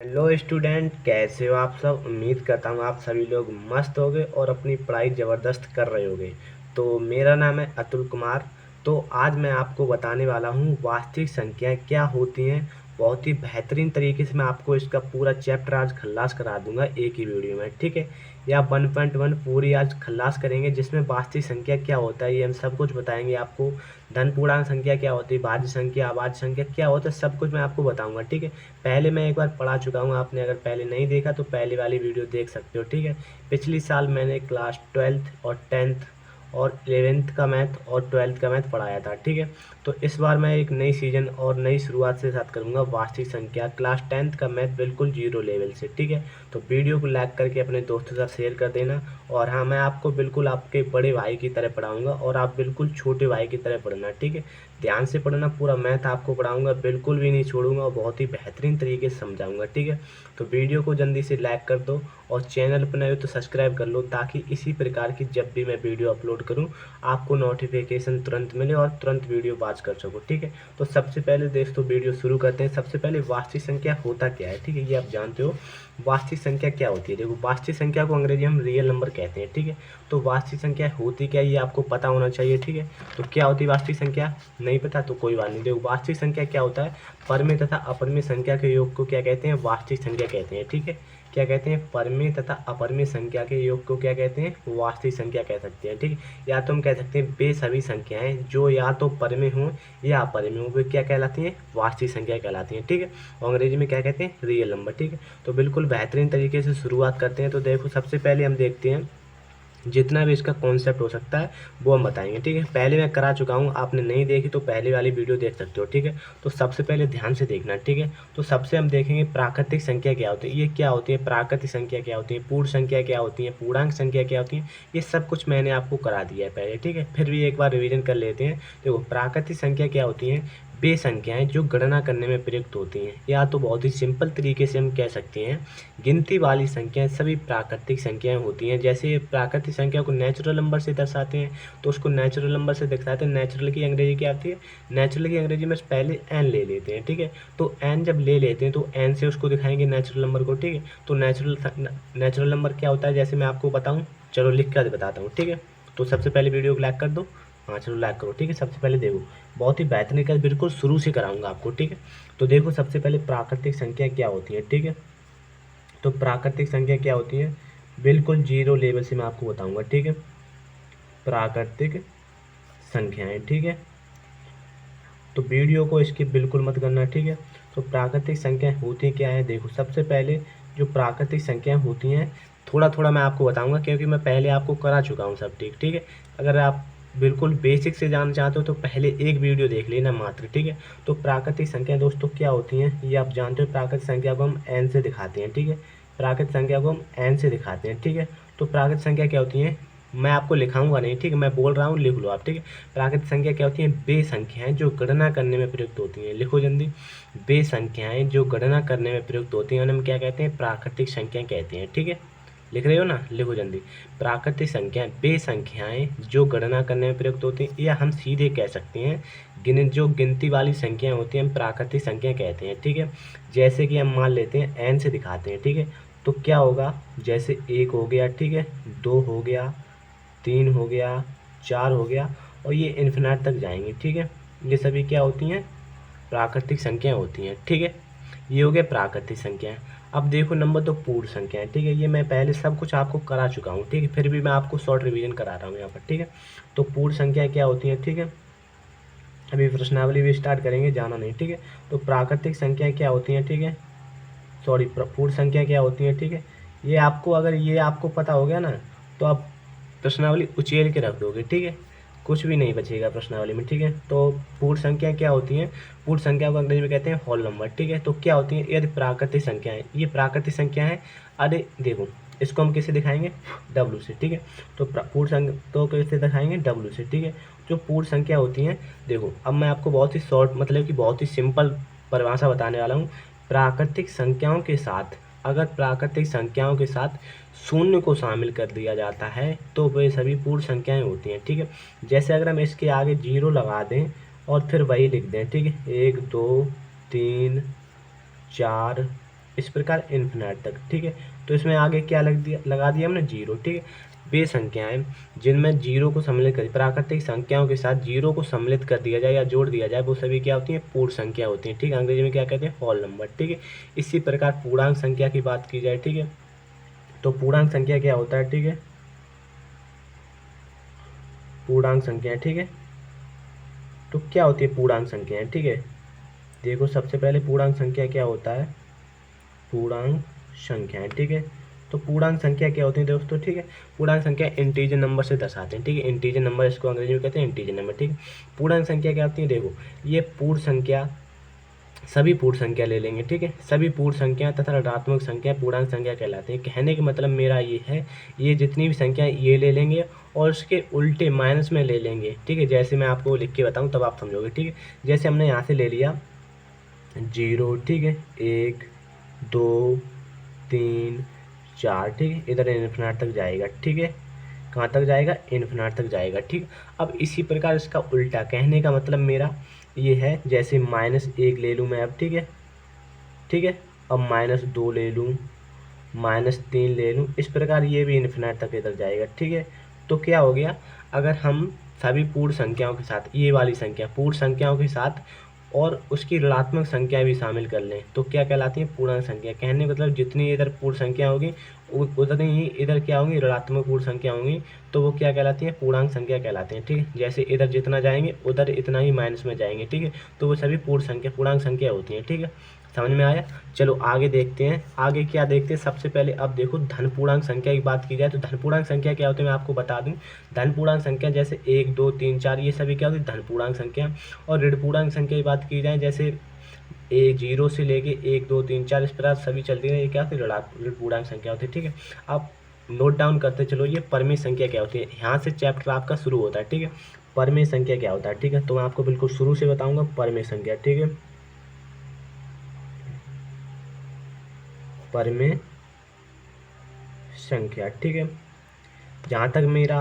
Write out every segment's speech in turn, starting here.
Hello student, कैसे हो आप सब। उम्मीद करता हूँ आप सभी लोग मस्त होगे और अपनी पढ़ाई ज़बरदस्त कर रहे होगे। तो मेरा नाम है अतुल कुमार। तो आज मैं आपको बताने वाला हूँ वास्तविक संख्याएं क्या होती हैं। बहुत ही बेहतरीन तरीके से मैं आपको इसका पूरा चैप्टर आज खल्लास करा दूंगा एक ही वीडियो में, ठीक है। या 1.1 पूरी आज खल्लास करेंगे, जिसमें वास्तविक संख्या क्या होता है ये हम सब कुछ बताएंगे आपको। धन पूर्णांक संख्या क्या होती है, भाज्य संख्या, अभाज्य संख्या क्या होता है, सब कुछ मैं आपको बताऊंगा, ठीक है। पहले मैं एक बार पढ़ा चुका हूँ, आपने अगर पहले नहीं देखा तो पहले वाली वीडियो देख सकते हो, ठीक है। पिछली साल मैंने क्लास 12th और 10th और 11th का मैथ और 12th का मैथ पढ़ाया था, ठीक है। तो इस बार मैं एक नई सीजन और नई शुरुआत से साथ करूँगा वास्तविक संख्या क्लास 10th का मैथ बिल्कुल जीरो लेवल से, ठीक है। तो वीडियो को लाइक करके अपने दोस्तों के साथ शेयर कर देना। और हाँ, मैं आपको बिल्कुल आपके बड़े भाई की तरह पढ़ाऊँगा और आप बिल्कुल छोटे भाई की तरह पढ़ना, ठीक है। ध्यान से पढ़ना, पूरा मैथ आपको पढ़ाऊंगा, बिल्कुल भी नहीं छोड़ूंगा और बहुत ही बेहतरीन तरीके से समझाऊंगा, ठीक है। तो वीडियो को जल्दी से लाइक कर दो और चैनल पर नए हो तो सब्सक्राइब कर लो, ताकि इसी प्रकार की जब भी मैं वीडियो अपलोड करूं आपको नोटिफिकेशन तुरंत मिले और तुरंत वीडियो वॉच कर सको, ठीक है। तो सबसे पहले दोस्तों वीडियो शुरू करते हैं। सबसे पहले वास्तविक संख्या होता क्या है, ठीक है, ये आप जानते हो। वास्तविक संख्या क्या होती है, देखो वास्तविक संख्या को अंग्रेजी हम रियल नंबर कहते हैं, ठीक है। तो वास्तविक संख्या होती क्या है ये आपको पता होना चाहिए, ठीक है। तो क्या होती है वास्तविक संख्या, नहीं पता तो कोई बात नहीं। देखो वास्तविक संख्या क्या होता है, परमेय तथा अपरिमेय संख्या के योग को क्या कहते हैं, वास्तविक संख्या कहते हैं, ठीक है। क्या कहते हैं, परमेय तथा अपरिमेय संख्या के योग को क्या कहते हैं, वास्तविक संख्या कह सकते हैं, ठीक है। या तो हम कह सकते हैं वे सभी संख्याएं जो या तो परमेय हों या अपरिमेय हों, वे क्या कहलाती हैं, वास्तविक संख्या कहलाती हैं, ठीक है। और अंग्रेजी में क्या कहते हैं, रियल नंबर, ठीक है। तो बिल्कुल बेहतरीन तरीके से शुरुआत करते हैं। तो देखो सबसे पहले हम देखते हैं जितना भी इसका कॉन्सेप्ट हो सकता है वो हम बताएंगे, ठीक है। पहले मैं करा चुका हूँ, आपने नहीं देखी तो पहले वाली वीडियो देख सकते हो, ठीक है। तो सबसे पहले ध्यान से देखना, ठीक है। तो सबसे हम देखेंगे प्राकृतिक संख्या क्या होती है, ये क्या होती है, प्राकृतिक संख्या क्या होती है, पूर्ण संख्या क्या होती है, पूर्णांक संख्या क्या होती है, ये सब कुछ मैंने आपको करा दिया है पहले, ठीक है। फिर भी एक बार रिविजन कर लेते हैं। देखो प्राकृतिक संख्या क्या होती है, वे संख्याएं जो गणना करने में प्रयुक्त होती हैं, या तो बहुत ही सिंपल तरीके से हम कह सकते हैं गिनती वाली संख्याएं सभी प्राकृतिक संख्याएं होती हैं। जैसे प्राकृतिक संख्या को नेचुरल नंबर से दर्शाते हैं तो उसको नेचुरल नंबर से दिखाते हैं। नेचुरल की अंग्रेजी क्या आती है, नेचुरल की अंग्रेजी में पहले एन ले लेते हैं, ठीक है। तो एन जब ले लेते हैं तो एन से उसको दिखाएंगे नेचुरल नंबर को, ठीक है। तो नेचुरल नंबर क्या होता है, जैसे मैं आपको बताऊँ, चलो लिख कर बताता हूँ, ठीक है। तो सबसे पहले वीडियो को लाइक कर दो, हाँ चलो लाइक करो, ठीक है। सबसे पहले देखो बहुत ही बेहतरीन कर बिल्कुल शुरू से कराऊंगा आपको, ठीक है। तो देखो सबसे पहले प्राकृतिक संख्या क्या होती है, ठीक है। तो प्राकृतिक संख्या क्या होती है, बिल्कुल जीरो लेवल से मैं आपको बताऊंगा, ठीक है। प्राकृतिक संख्याएं, ठीक है। तो वीडियो को स्किप बिल्कुल मत करना, ठीक है। तो प्राकृतिक संख्याएं होती क्या है, देखो सबसे पहले जो प्राकृतिक संख्याएं होती हैं थोड़ा थोड़ा मैं आपको बताऊंगा, क्योंकि मैं पहले आपको करा चुका हूं सब, ठीक ठीक है। अगर आप बिल्कुल बेसिक से जानना चाहते हो तो पहले एक वीडियो देख लेना मात्र, ठीक है। तो प्राकृतिक संख्या दोस्तों क्या होती हैं ये आप जानते हो। प्राकृतिक संख्या को हम एन से दिखाते हैं, ठीक है। प्राकृतिक संख्या को हम एन से दिखाते हैं, ठीक है। तो प्राकृतिक संख्या क्या होती है, मैं आपको लिखाऊंगा नहीं, ठीक है, मैं बोल रहा हूँ लिख लो आप, ठीक है। प्राकृतिक संख्या क्या होती है, वे संख्याएं जो गणना करने में प्रयुक्त होती हैं, लिखो जल्दी। वे संख्याएं जो गणना करने में प्रयुक्त होती हैं उन्हें हम क्या कहते हैं, प्राकृतिक संख्याएं कहते हैं, ठीक है। लिख रहे हो ना, लिखो जल्दी। प्राकृतिक संख्याएं वे संख्याएं जो गणना करने में प्रयुक्त होती हैं, या हम सीधे कह सकते हैं जो गिनती वाली संख्याएं होती हैं हम प्राकृतिक संख्या कहते हैं, ठीक है। जैसे कि हम मान लेते हैं एन से दिखाते हैं, ठीक है। तो क्या होगा, जैसे एक हो गया, ठीक है, दो हो गया, तीन हो गया, चार हो गया, और ये इन्फिनिट तक जाएंगे, ठीक है। ये सभी क्या होती हैं, प्राकृतिक संख्याएं होती हैं, ठीक है। ये हो गया प्राकृतिक संख्याएं। अब देखो नंबर दो पूर्ण संख्याएं, ठीक है। ये मैं पहले सब कुछ आपको करा चुका हूँ, ठीक है, फिर भी मैं आपको शॉर्ट रिवीजन करा रहा हूँ यहाँ पर, ठीक है। तो पूर्ण संख्याएं क्या होती हैं, ठीक है। अभी प्रश्नावली भी स्टार्ट करेंगे, जाना नहीं, ठीक है। तो प्राकृतिक संख्याएं क्या होती हैं, ठीक है, सॉरी पूर्ण संख्या क्या होती है, ठीक है। ये आपको अगर ये आपको पता हो गया ना तो आप प्रश्नावली उचेल के रख दोगे, ठीक है, कुछ भी नहीं बचेगा प्रश्नावली में, ठीक है। तो पूर्ण संख्या क्या होती है, पूर्ण संख्या को अंग्रेजी में कहते हैं होल नंबर, ठीक है। तो क्या होती है, यदि प्राकृतिक संख्या है, ये प्राकृतिक संख्या है। अरे देखो इसको हम कैसे दिखाएंगे, डब्ल्यू से, ठीक है। तो पूर्ण संख्या तो कैसे दिखाएंगे, डब्ल्यू से, ठीक है। जो पूर्ण संख्या होती है, देखो अब मैं आपको बहुत ही शॉर्ट मतलब कि बहुत ही सिंपल परिभाषा बताने वाला हूँ। प्राकृतिक संख्याओं के साथ, अगर प्राकृतिक संख्याओं के साथ शून्य को शामिल कर दिया जाता है तो वे सभी पूर्ण संख्याएं होती हैं, ठीक है। जैसे अगर हम इसके आगे जीरो लगा दें और फिर वही लिख दें, ठीक है, एक दो तीन चार इस प्रकार इन्फिनिट तक, ठीक है। तो इसमें आगे क्या लगा दिया हमने, जीरो, ठीक है। वे संख्याएं जिनमें जीरो को सम्मिलित कर, प्राकृतिक संख्याओं के साथ जीरो को सम्मिलित कर दिया जाए या जोड़ दिया जाए, वो सभी क्या होती हैं, पूर्ण संख्या होती हैं, ठीक है। अंग्रेजी में क्या कहते हैं, होल नंबर, ठीक है। इसी प्रकार पूर्णांक संख्या की बात की जाए, ठीक है, तो पूर्णांक संख्या क्या होता है, ठीक है, पूर्णांक संख्या, ठीक है। तो क्या होती है पूर्णांक संख्याएं, ठीक है। देखो सबसे पहले पूर्णांक संख्या क्या होता है, पूर्णांक संख्याएं, ठीक है। तो पूर्णांक संख्या क्या होती है दोस्तों, ठीक है। पूर्णांक संख्या इंटीजर नंबर से दर्शाते हैं, ठीक है। इंटीजर नंबर इसको अंग्रेजी में कहते हैं इंटीजर नंबर, ठीक है। पूर्णांक संख्या क्या होती है, देखो ये पूर्ण संख्या, सभी पूर्ण संख्या ले लेंगे, ठीक है। सभी पूर्ण संख्या तथा ऋणात्मक संख्या पूर्णांक संख्या कहलाते हैं। कहने का मतलब मेरा ये है, ये जितनी भी संख्या ये ले लेंगे और उसके उल्टे माइनस में ले लेंगे, ठीक है। जैसे मैं आपको लिख के बताऊं तब आप समझोगे, ठीक है। जैसे हमने यहाँ से ले लिया 0, ठीक है, 1, 2, 3, 4, ठीक है, इधर इन्फिनिट तक जाएगा, ठीक है। कहाँ तक जाएगा, इन्फिनिट तक जाएगा, ठीक। अब इसी प्रकार इसका उल्टा, कहने का मतलब मेरा ये है, जैसे -1 ले लूँ मैं अब, ठीक है, ठीक है। अब -2 ले लूँ, -3 ले लूँ, इस प्रकार ये भी इन्फिनिट तक इधर जाएगा, ठीक है। तो क्या हो गया, अगर हम सभी पूर्ण संख्याओं के साथ, ये वाली संख्या पूर्ण संख्याओं के साथ और उसकी ऋणात्मक संख्या भी शामिल कर लें तो क्या कहलाती है, पूर्णांक संख्या। कहने का मतलब जितनी इधर पूर्ण संख्या होगी उतनी ही इधर क्या होंगी, ऋणात्मक पूर्ण संख्या होंगी, तो वो क्या कहलाती है, पूर्णांक संख्या कहलाती है, ठीक है। जैसे इधर जितना जाएंगे उधर इतना ही माइनस में जाएंगे, ठीक है। तो वो सभी पूर्ण संख्या पूर्णांक संख्या होती हैं, ठीक है। समझ में आया। चलो आगे देखते हैं, आगे क्या देखते हैं। सबसे पहले अब देखो धन पूर्णांक संख्या की बात की जाए तो धन पूर्णांक संख्या क्या होती है मैं आपको बता दूं। धन पूर्णांक संख्या जैसे 1, 2, 3, 4 ये सभी क्या होती है, धन पूर्णांक संख्या। और ऋण पूर्णांक संख्या की बात की जाए, जैसे 0 से लेके 1, 2, 3, 4 इस प्रकार सभी चलती है, ये क्या होती है, ऋण पूर्णांक संख्या होती है, ठीक है। अब नोट डाउन करते चलो, ये परमेय संख्या क्या होती है। यहाँ से चैप्टर आपका शुरू होता है, ठीक है। परमेय संख्या क्या होता है, ठीक है, तो मैं आपको बिल्कुल शुरू से बताऊंगा परमेय संख्या, ठीक है। परमेय संख्या, ठीक है। जहाँ तक मेरा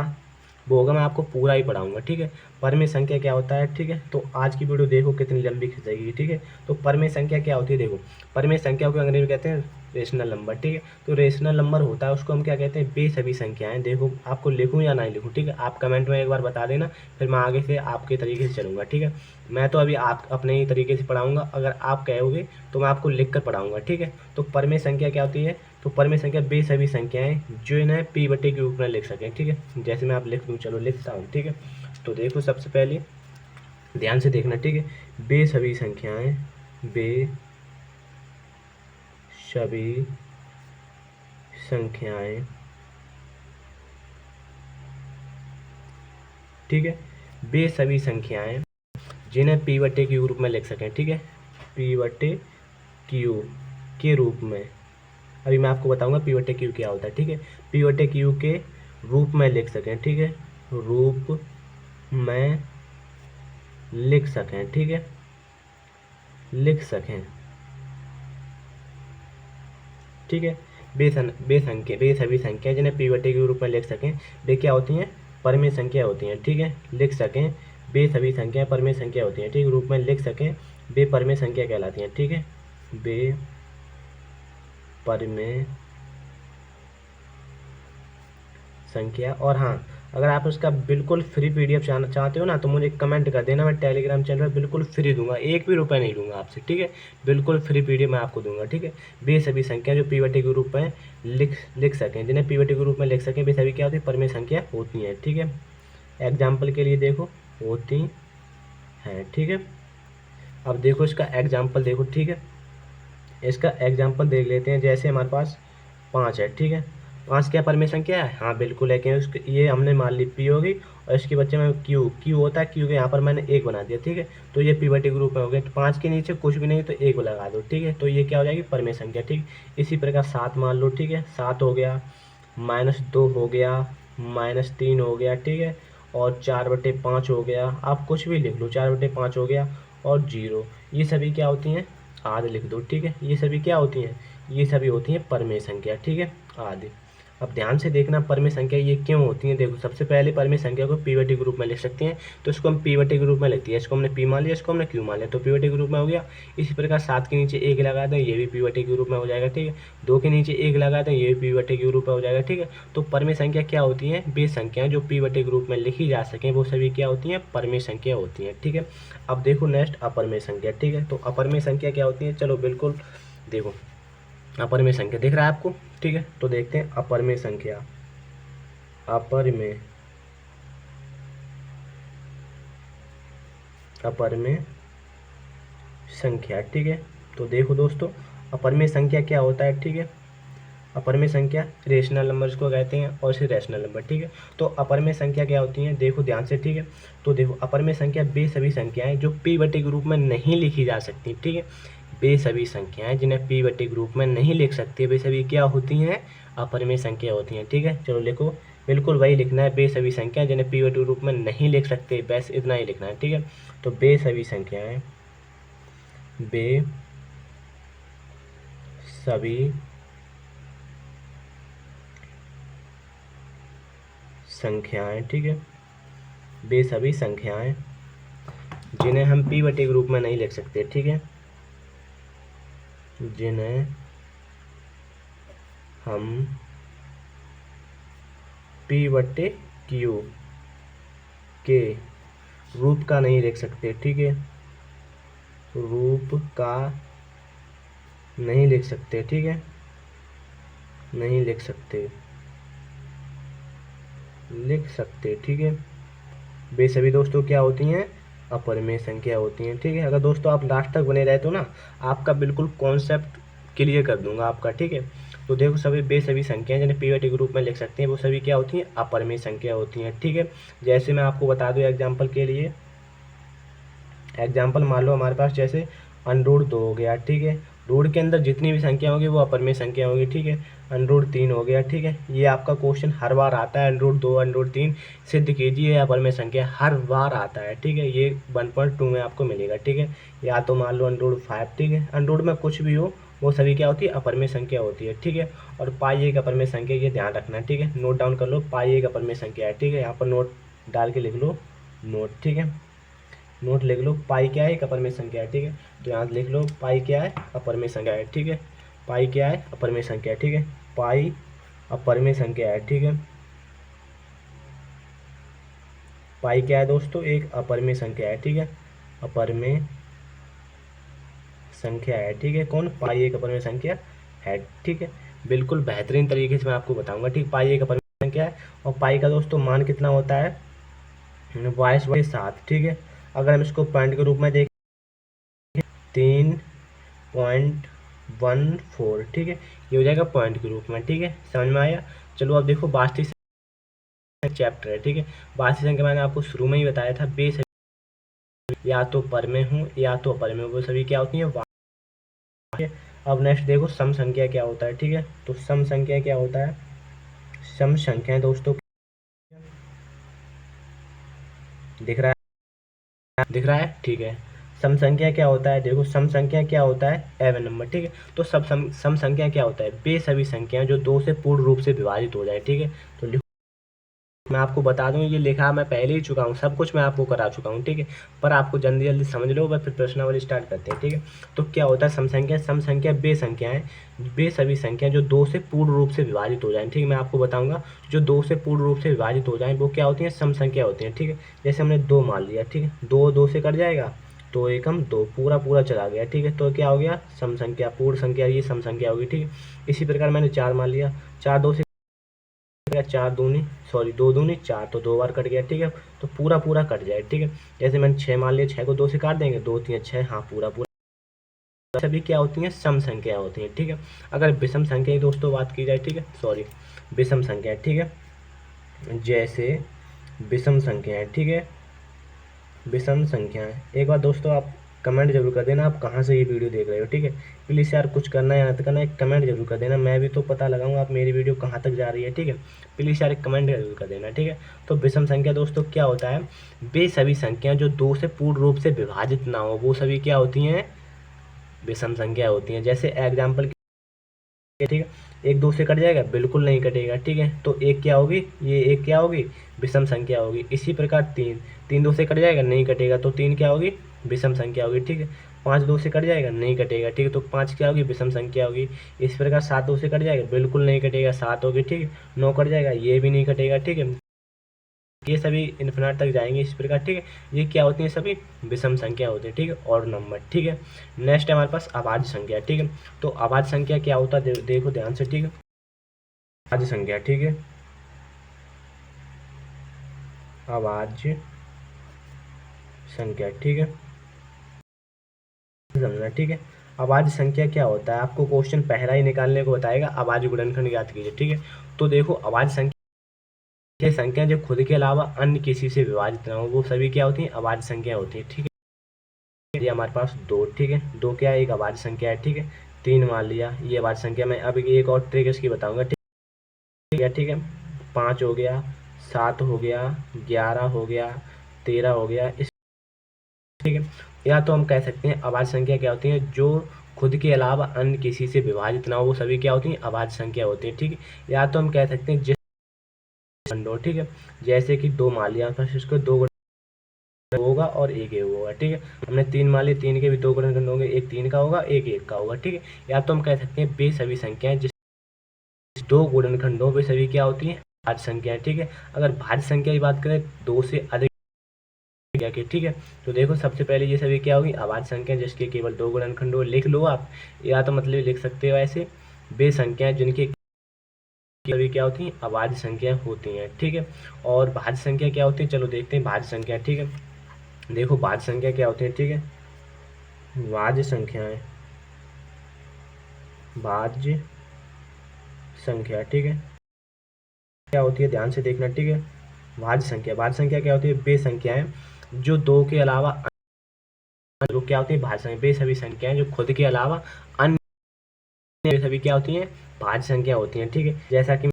वो होगा मैं आपको पूरा ही पढ़ाऊंगा, ठीक है। परमेय संख्या क्या होता है, ठीक है। तो आज की वीडियो देखो कितनी लंबी खिंचेगी, ठीक है। तो परमेय संख्या क्या होती है, देखो परमेय संख्या को अंग्रेजी में कहते हैं रेशनल नंबर, ठीक है। तो रेशनल नंबर होता है उसको हम क्या कहते हैं, बेसभी संख्याएं। देखो आपको लिखूं या नहीं लिखूं, ठीक है, आप कमेंट में एक बार बता देना, फिर मैं आगे से आपके तरीके से चलूंगा, ठीक है। मैं तो अभी आप अपने ही तरीके से पढ़ाऊंगा, अगर आप कहोगे तो मैं आपको लिख कर पढ़ाऊंगा, ठीक है। तो परमेय संख्या क्या होती है, तो परमेय संख्या बेसभी संख्याएं जो इन्हें p बटे के रूप में लिख सकें, ठीक है। जैसे मैं आप लिख दूँ, चलो लिखता हूँ, ठीक है। तो देखो सबसे पहले ध्यान से देखना, ठीक है। बेसभी संख्याएं, बेसभी संख्याएं, ठीक है। बेसभी संख्याएं जिन्हें p बटे क्यू रूप में लिख सकें, ठीक है, p बटे क्यू के रूप में। अभी मैं आपको बताऊंगा p बटे क्यू क्या होता है, ठीक है। p बटे क्यू के रूप में लिख सकें, ठीक है, रूप में लिख सकें, ठीक है, लिख सकें, ठीक है। बेसभी संख्या जिन्हें p बटे के रूप में लिख सकें, वे क्या होती हैं, परमेय संख्या होती हैं, ठीक है। लिख सकें, बेसभी संख्या परमेय संख्या होती हैं, ठीक, रूप में लिख सकें, वे परमेय संख्या कहलाती हैं, ठीक है। वे परमेय संख्या। और हाँ, अगर आप उसका बिल्कुल फ्री पीडीएफ चाहते हो ना तो मुझे कमेंट कर देना, मैं टेलीग्राम चैनल पर बिल्कुल फ्री दूंगा, 1 भी रुपये नहीं लूँगा आपसे, ठीक है। बिल्कुल फ्री पीडीएफ मैं आपको दूंगा, ठीक है। वे सभी संख्या जो p बटे के रूप में लिख सकें, जिन्हें p बटे के रूप में लिख सकें, वे सभी क्या होती है, परमेय संख्या होती हैं, ठीक है। एग्जाम्पल के लिए देखो होती हैं, ठीक है। अब देखो इसका एग्जाम्पल देखो, ठीक है। इसका एग्जाम्पल देख लेते हैं। जैसे हमारे पास 5 है, ठीक है। 5 क्या परमेय संख्या है, हाँ बिल्कुल है, क्योंकि उसके ये हमने मान ली p होगी और इसके बच्चे में q होता है, q के यहाँ पर मैंने 1 बना दिया, ठीक है। तो ये p बटे के रूप में हो गया। तो 5 के नीचे कुछ भी नहीं तो 1 लगा दो, ठीक है। तो ये क्या हो जाएगी, परमेय संख्या, ठीक। इसी प्रकार 7 मान लो, ठीक है, 7 हो गया, -2 हो गया, -3 हो गया, ठीक है, और 4/5 हो गया। आप कुछ भी लिख लो, 4/5 हो गया, और 0, ये सभी क्या होती हैं, आदि लिख दो, ठीक है। ये सभी क्या होती हैं, ये सभी होती हैं परमेय संख्या, ठीक है, आदि। अब ध्यान से देखना परमेय संख्या ये क्यों होती हैं। देखो सबसे पहले परमेय संख्या को पीवटी ग्रुप में लिख सकते हैं, तो इसको हम पीवटी ग्रुप में लिखते हैं। इसको हमने पी मान लिया, इसको हमने क्यू मान लिया, तो पीवटी ग्रुप में हो गया। इसी प्रकार 7 के नीचे 1 लगा दें, ये भी पीवटी ग्रुप में हो जाएगा, ठीक है। 2 के नीचे 1 लगा दें, ये भी पीवटी ग्रुप में हो जाएगा, ठीक है। तो परमेय संख्या क्या होती है, वे संख्याएं जो पीवटी ग्रुप में लिखी जा सकें वो सभी क्या होती हैं, परमेय संख्या होती हैं, ठीक है। अब देखो नेक्स्ट अपरमेय संख्या, ठीक है। तो अपरमेय संख्या क्या होती है, चलो बिल्कुल देखो अपरमेय संख्या दिख रहा है आपको, ठीक है। तो देखते हैं अपरमेय संख्या, अपरमेय संख्या, ठीक है। तो देखो दोस्तों अपरमेय संख्या क्या होता है, ठीक है। अपरमेय संख्या रेशनल नंबर्स को कहते हैं और इसे रैशनल नंबर, ठीक है। तो अपरमेय संख्या क्या होती है, देखो ध्यान से, ठीक है। तो देखो अपरमेय संख्या वे सभी संख्याएं जो पी बटे ग्रुप में नहीं लिखी जा सकती, ठीक है। वे सभी संख्याएं जिन्हें पी बटे ग्रुप में नहीं लिख सकती, वे सभी क्या होती हैं, अपरमेय संख्या होती हैं, ठीक है। चलो लिखो, बिल्कुल वही लिखना है, वे सभी संख्याएं जिन्हें पी बटे ग्रुप में नहीं लिख सकते, बस इतना ही लिखना है, ठीक है। तो वे सभी संख्याएं, वे सभी संख्याएं, ठीक है। वे सभी संख्याएं जिन्हें हम पी बटे ग्रुप में नहीं लिख सकते, ठीक है। जिन्हें हम पी बटे क्यू के रूप का नहीं लिख सकते, ठीक है। रूप का नहीं लिख सकते, ठीक है। नहीं लिख सकते, ठीक है। वे सभी दोस्तों क्या होती हैं, अपरमेय संख्या होती हैं, ठीक है। अगर दोस्तों आप लास्ट तक बने रहे तो ना आपका बिल्कुल कॉन्सेप्ट क्लियर कर दूंगा आपका, ठीक है। तो देखो सभी संख्याएं जिन्हें पीवटी ग्रुप में लिख सकते हैं वो सभी क्या होती हैं, अपरमेय संख्या होती हैं, ठीक है। जैसे मैं आपको बता दूं एग्जाम्पल के लिए, एग्जाम्पल मान लो हमारे पास जैसे √2 हो गया, ठीक है। रूट के अंदर जितनी भी संख्या होगी वो अपरमेय संख्या होगी, ठीक है। √3 हो गया, ठीक है। ये आपका क्वेश्चन हर बार आता है, √2 √3 सिद्ध कीजिए अपरमेय संख्या, हर बार आता है, ठीक है। ये 1.2 में आपको मिलेगा, ठीक है। या तो मान लो √5, ठीक है। अंडरूट में कुछ भी हो वो सभी क्या होती है, अपरमेय संख्या होती है, ठीक है। और पाई एक अपरमेय संख्या, ये ध्यान रखना है, ठीक है। नोट डाउन कर लो, पाई एक अपरमेय संख्या है, ठीक है। यहाँ पर नोट डाल के लिख लो, नोट, ठीक है। नोट लिख लो, पाई क्या है, एक अपरमेय संख्या है, ठीक है। तो यहाँ लिख लो पाई क्या है, अपरमेय संख्या है, ठीक है। पाई क्या है, अपरमेय संख्या है, ठीक है। पाई अपरमेय संख्या है, ठीक है। पाई क्या है दोस्तों, एक अपरमेय संख्या है, ठीक है। अपरमेय संख्या है, ठीक है। कौन, पाई एक अपरमेय संख्या है, ठीक है। बिल्कुल बेहतरीन तरीके से मैं आपको बताऊंगा, ठीक। पाई एक अपरमेय संख्या है और पाई का दोस्तों मान कितना होता है, 22/7, ठीक है। अगर हम इसको पॉइंट के रूप में देखें 3.14, ठीक है। ये हो जाएगा पॉइंट के रूप में, ठीक है। समझ में आया। चलो अब देखो वास्तविक चैप्टर है, ठीक है। वास्तविक संख्या मैंने आपको शुरू में ही बताया था, बेस या तो परमेय हूँ या तो अपरमेय, वो सभी क्या होती है, वास्तविक। अब नेक्स्ट देखो सम संख्या क्या होता है, ठीक है। तो सम संख्या क्या होता है, सम संख्या दोस्तों दिख रहा है, ठीक है। सम संख्या क्या होता है, देखो सम संख्या क्या होता है, एवन नंबर, ठीक है। तो सम संख्या क्या होता है, वे सभी संख्याएं जो 2 से पूर्ण रूप से विभाजित हो जाए, ठीक है। तो लिखो, मैं आपको बता दूं ये लिखा मैं पहले ही चुका हूँ, सब कुछ मैं आपको करा चुका हूँ, ठीक है। पर आपको जल्दी जल्दी समझ लो, बस फिर प्रश्नावली स्टार्ट करते हैं, ठीक है। तो क्या होता है सम संख्या, सम संख्या वे संख्याएं, वे सभी संख्या जो 2 से पूर्ण रूप से विभाजित हो जाएं, ठीक है। मैं आपको बताऊंगा जो 2 से पूर्ण रूप से विभाजित हो जाएं वो क्या होती हैं, सम संख्या होती हैं, ठीक है। जैसे हमने 2 मान लिया, ठीक है। 2 2 से कट जाएगा, तो एकम 2 पूरा पूरा चला गया, ठीक है। तो क्या हो गया, सम संख्या, पूर्ण संख्या, ये सम संख्या होगी, ठीक है। इसी प्रकार मैंने 4 मान लिया, 4 2 से 4 दूनी, सॉरी 2 दूनी 4, तो 2 बार कट गया, ठीक है। तो पूरा पूरा कट जाए, ठीक है। जैसे मैंने 6 मान लिया, 6 को 2 से काट देंगे, 2 3 6, हाँ पूरा पूरा। सभी क्या होती हैं, सम संख्या होती हैं, ठीक है। अगर विषम संख्या की दोस्तों बात की जाए, ठीक है, सॉरी विषम संख्या, ठीक है। जैसे विषम संख्या है, ठीक है। विषम संख्याएं, एक बार दोस्तों आप कमेंट जरूर कर देना आप कहाँ से ये वीडियो देख रहे हो, ठीक है। प्लीज़ यार कुछ करना या ना करना, एक कमेंट जरूर कर देना, मैं भी तो पता लगाऊंगा आप मेरी वीडियो कहाँ तक जा रही है, ठीक है। प्लीज़ यार एक कमेंट जरूर कर देना, ठीक है। तो विषम संख्या दोस्तों क्या होता है, वे सभी संख्या जो 2 से पूर्ण रूप से विभाजित ना हो वो सभी क्या होती हैं, विषम संख्या होती हैं। जैसे एग्जाम्पल ठीक है। एक दो से कट जाएगा, बिल्कुल नहीं कटेगा, ठीक है। तो एक क्या होगी, ये एक क्या होगी, विषम संख्या होगी। इसी प्रकार तीन, तीन दो से कट जाएगा, नहीं कटेगा, तो तीन क्या होगी, विषम संख्या होगी, ठीक है। पाँच दो से कट जाएगा, नहीं कटेगा, ठीक है, तो पाँच क्या होगी, विषम संख्या होगी। इस प्रकार सात दो से कट जाएगा, बिल्कुल नहीं कटेगा, सात होगी, ठीक है। नौ कट जाएगा, ये भी नहीं कटेगा, ठीक है। ये सभी इन्फिनिट तक जाएंगे इस प्रकार, ठीक है। ये क्या होती है, सभी विषम संख्या होती है, ठीक है, और नंबर, ठीक है। नेक्स्ट है हमारे पास अभाज्य संख्या, ठीक है। तो अभाज्य संख्या क्या होता है, देखो ध्यान से, ठीक है। अभाज्य संख्या, ठीक है, अभाज्य संख्या, ठीक है, समझना, ठीक है। अभाज्य संख्या क्या होता है, आपको क्वेश्चन पहला ही निकालने को बताएगा, अभाज्य गुणनखंड ज्ञात कीजिए, ठीक है। तो देखो अभाज्य संख्या जो खुद के अलावा अन्य किसी से विभाजित ना हो, वो सभी क्या होती है, अभाज्य संख्या होती है, ठीक है। ये हमारे पास दो, ठीक है, दो क्या है, एक अभाज्य संख्या है, ठीक है। तीन मान लिया, ये अभाज्य संख्या। मैं अब एक और ट्रिक इसकी बताऊंगा, ठीक है, ठीक है। पाँच हो गया, सात हो गया, 11 हो गया, 13 हो गया, इस, ठीक है। या तो हम कह सकते हैं अभाज्य संख्या क्या होती है, जो खुद के अलावा अन्य किसी से विभाजित ना हो, वो सभी क्या होती हैं, अभाज्य संख्या होती है, ठीक है। या तो हम कह सकते हैं जिस खंडो, ठीक है, जैसे कि दो मान लिया, बस इसको दो होगा और एक होगा, ठीक है। हमने तीन मान लिए, तीन के भी दो गुणनखंड होंगे, एक तीन का होगा, एक एक का होगा, ठीक है। या तो हम कह सकते हैं वे सभी संख्याएं जिस दो गुणनखंडों पे सभी क्या होती हैं, भाज्य संख्याएं, ठीक है। अगर भाज्य संख्या की बात करें, दो से अधिक संख्या की, ठीक है। तो देखो सबसे पहले ये सभी क्या होगी, अभाज्य संख्या जिसके केवल दो गुणनखंड हो, लिख लो आप, या तो मतलब लिख सकते हो ऐसे, वे संख्याएं जिनके सभी क्या होती हैं, अभाज्य संख्या होती हैं, ठीक है। और भाज्य संख्या क्या होती है, चलो देखते हैं भाज्य संख्या, ठीक है। देखो भाज्य संख्या क्या होती है, ठीक है, भाज्य संख्याएं, भाज्य संख्या, ठीक है, क्या होती है, ध्यान से देखना, ठीक है। भाज्य संख्या, भाज्य संख्या क्या होती है, वे संख्याएं जो दो के अलावा जो क्या होती है, भाज्य संख्या, वे सभी संख्याएं जो खुद के अलावा अन्य सभी क्या होती हैं, भाज्य संख्या होती हैं, ठीक है। जैसा कि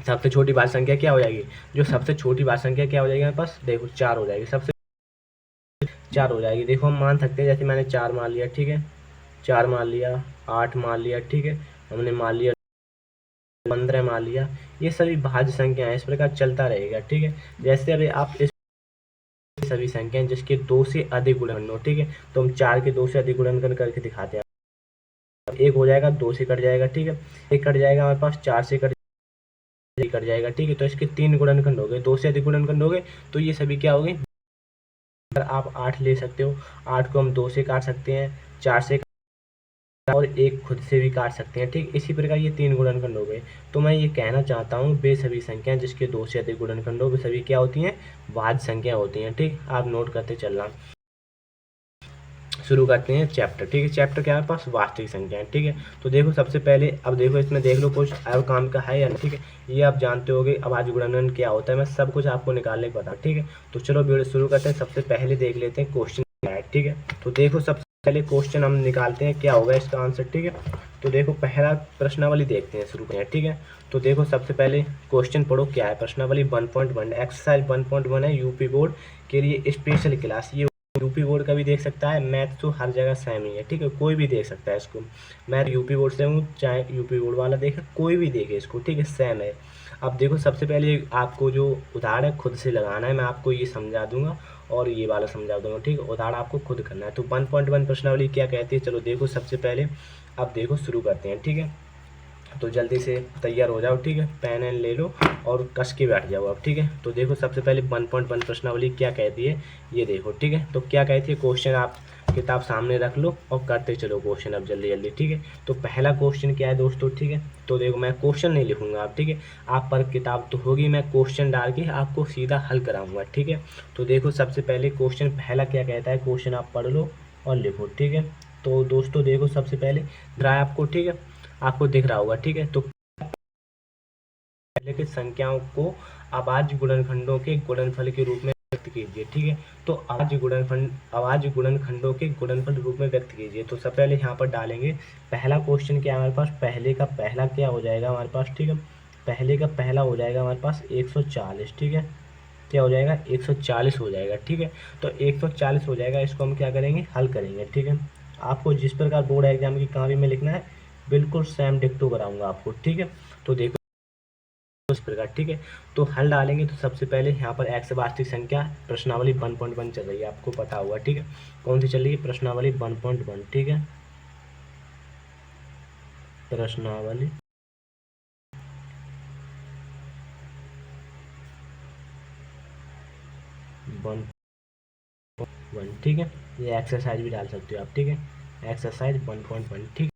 सबसे छोटी भाज्य संख्या क्या हो जाएगी, जो सबसे छोटी भाज्य संख्या क्या हो जाएगी हमारे पास, देखो चार हो जाएगी, सबसे चार हो जाएगी। देखो हम मान सकते हैं, जैसे मैंने चार मान लिया, ठीक है, चार मान लिया, आठ मान लिया, ठीक है, हमने मान लिया 15 मान लिया, ये सभी भाज्य संख्या है, इस प्रकार चलता रहेगा, ठीक है। जैसे अभी आप इस सभी संख्याएं जिसके दो से अधिक गुणनखंड हो, ठीक है, तो हम चार के दो से अधिक गुणनखंड करके दिखाते हैं। एक हो जाएगा, दो से कट जाएगा, ठीक है, एक कट जाएगा हमारे पास, चार से कट जाएगा, ठीक है। तो इसके तीन गुणनखंड हो गए, दो से अधिक गुणनखंड हो गए, तो ये सभी क्या हो गए। आप आठ ले सकते हो, आठ को हम दो से काट सकते हैं, चार से और एक खुद से भी काट सकते हैं, ठीक। इसी प्रकार ये तीन गुणनखंड हो गए। तो मैं ये कहना चाहता हूँ, वे सभी संख्याएं जिसके दो से अधिक गुणनखंड हो, वे सभी क्या होती हैं, भाज्य संख्या होती हैं, ठीक। आप नोट करते चलना। शुरू करते हैं चैप्टर, ठीक है। चैप्टर क्या है हमारे पास, वास्तविक संख्याएं, ठीक है। तो देखो सबसे पहले, अब देखो इसमें देख लो कुछ अब काम का है या नहीं, ठीक है। ये आप जानते होगे अभाज्य गुणनखंड क्या होता है, मैं सब कुछ आपको निकालने को बता, ठीक है। तो चलो वीडियो शुरू करते हैं। सबसे पहले देख लेते हैं क्वेश्चन क्या है, ठीक है। तो देखो सबसे पहले क्वेश्चन हम निकालते हैं, क्या होगा इसका आंसर, ठीक है। तो देखो पहला प्रश्नावली देखते हैं, शुरू करें, ठीक है। तो देखो सबसे पहले क्वेश्चन पढ़ो, क्या है प्रश्नावली 1.1 एक्सरसाइज 1.1 है, यूपी बोर्ड के लिए स्पेशल क्लास। ये यूपी बोर्ड का भी देख सकता है, मैथ तो हर जगह सेम ही है, ठीक है, कोई भी देख सकता है इसको। मैं यूपी बोर्ड से हूँ, चाहे यूपी बोर्ड वाला देखे, कोई भी देखे इसको, ठीक है, सेम है। अब देखो सबसे पहले आपको जो उदाहरण है खुद से लगाना है, मैं आपको ये समझा दूंगा और ये वाला समझा दूंगा, ठीक है। उदाहरण आपको खुद करना है। तो 1.1 प्रश्नावली क्या कहती है, चलो देखो सबसे पहले, अब देखो शुरू करते हैं, ठीक है। तो जल्दी से तैयार हो जाओ, ठीक है, पेन एन ले लो और कस के बैठ जाओ अब, ठीक है। तो देखो सबसे पहले 1.1 प्रश्नावली क्या कहती है, ये देखो, ठीक है। तो क्या कहती है, क्वेश्चन आप किताब सामने रख लो और करते चलो क्वेश्चन अब जल्दी जल्दी, ठीक है। तो पहला क्वेश्चन क्या है दोस्तों, ठीक है। तो देखो मैं क्वेश्चन नहीं लिखूंगा आप, ठीक है, आप पर किताब तो होगी, मैं क्वेश्चन डाल के आपको सीधा हल कराऊंगा, ठीक है। तो देखो सबसे पहले क्वेश्चन पहला क्या कहता है, क्वेश्चन आप पढ़ लो और लिखो, ठीक है। तो दोस्तों देखो सबसे पहले रहा है आपको, ठीक है, आपको दिख रहा होगा, ठीक है। तो पहले की संख्याओं को अभाज्य गुणनखंडों के गुणनफल के रूप में व्यक्त कीजिए, ठीक है। तो अभाज्य गुणनखंडों के गुणनफल रूप में व्यक्त कीजिए। तो सबसे पहले यहाँ पर डालेंगे पहला क्वेश्चन क्या है हमारे पास, पहले का पहला क्या हो जाएगा हमारे पास, ठीक है। पहले का पहला हो जाएगा हमारे पास 140, ठीक है, क्या हो जाएगा 140 हो जाएगा, ठीक है। तो 140 हो जाएगा, इसको हम क्या करेंगे, हल करेंगे, ठीक है। आपको जिस प्रकार बोर्ड एग्जाम की कॉपी में लिखना है बिल्कुल सेम डिक्टो कराऊंगा आपको, ठीक है। तो देखो इस प्रकार, ठीक है। तो हल डालेंगे तो सबसे पहले यहाँ पर एक्स वास्तविक संख्या प्रश्नावली 1.1 चल रही है, आपको पता हुआ, ठीक है। कौन सी चल रही है? प्रश्नावली 1.1, ठीक है। प्रश्नावली 1.1, ठीक है। ये एक्सरसाइज भी डाल सकते हो आप, ठीक है। एक्सरसाइज 1.1, ठीक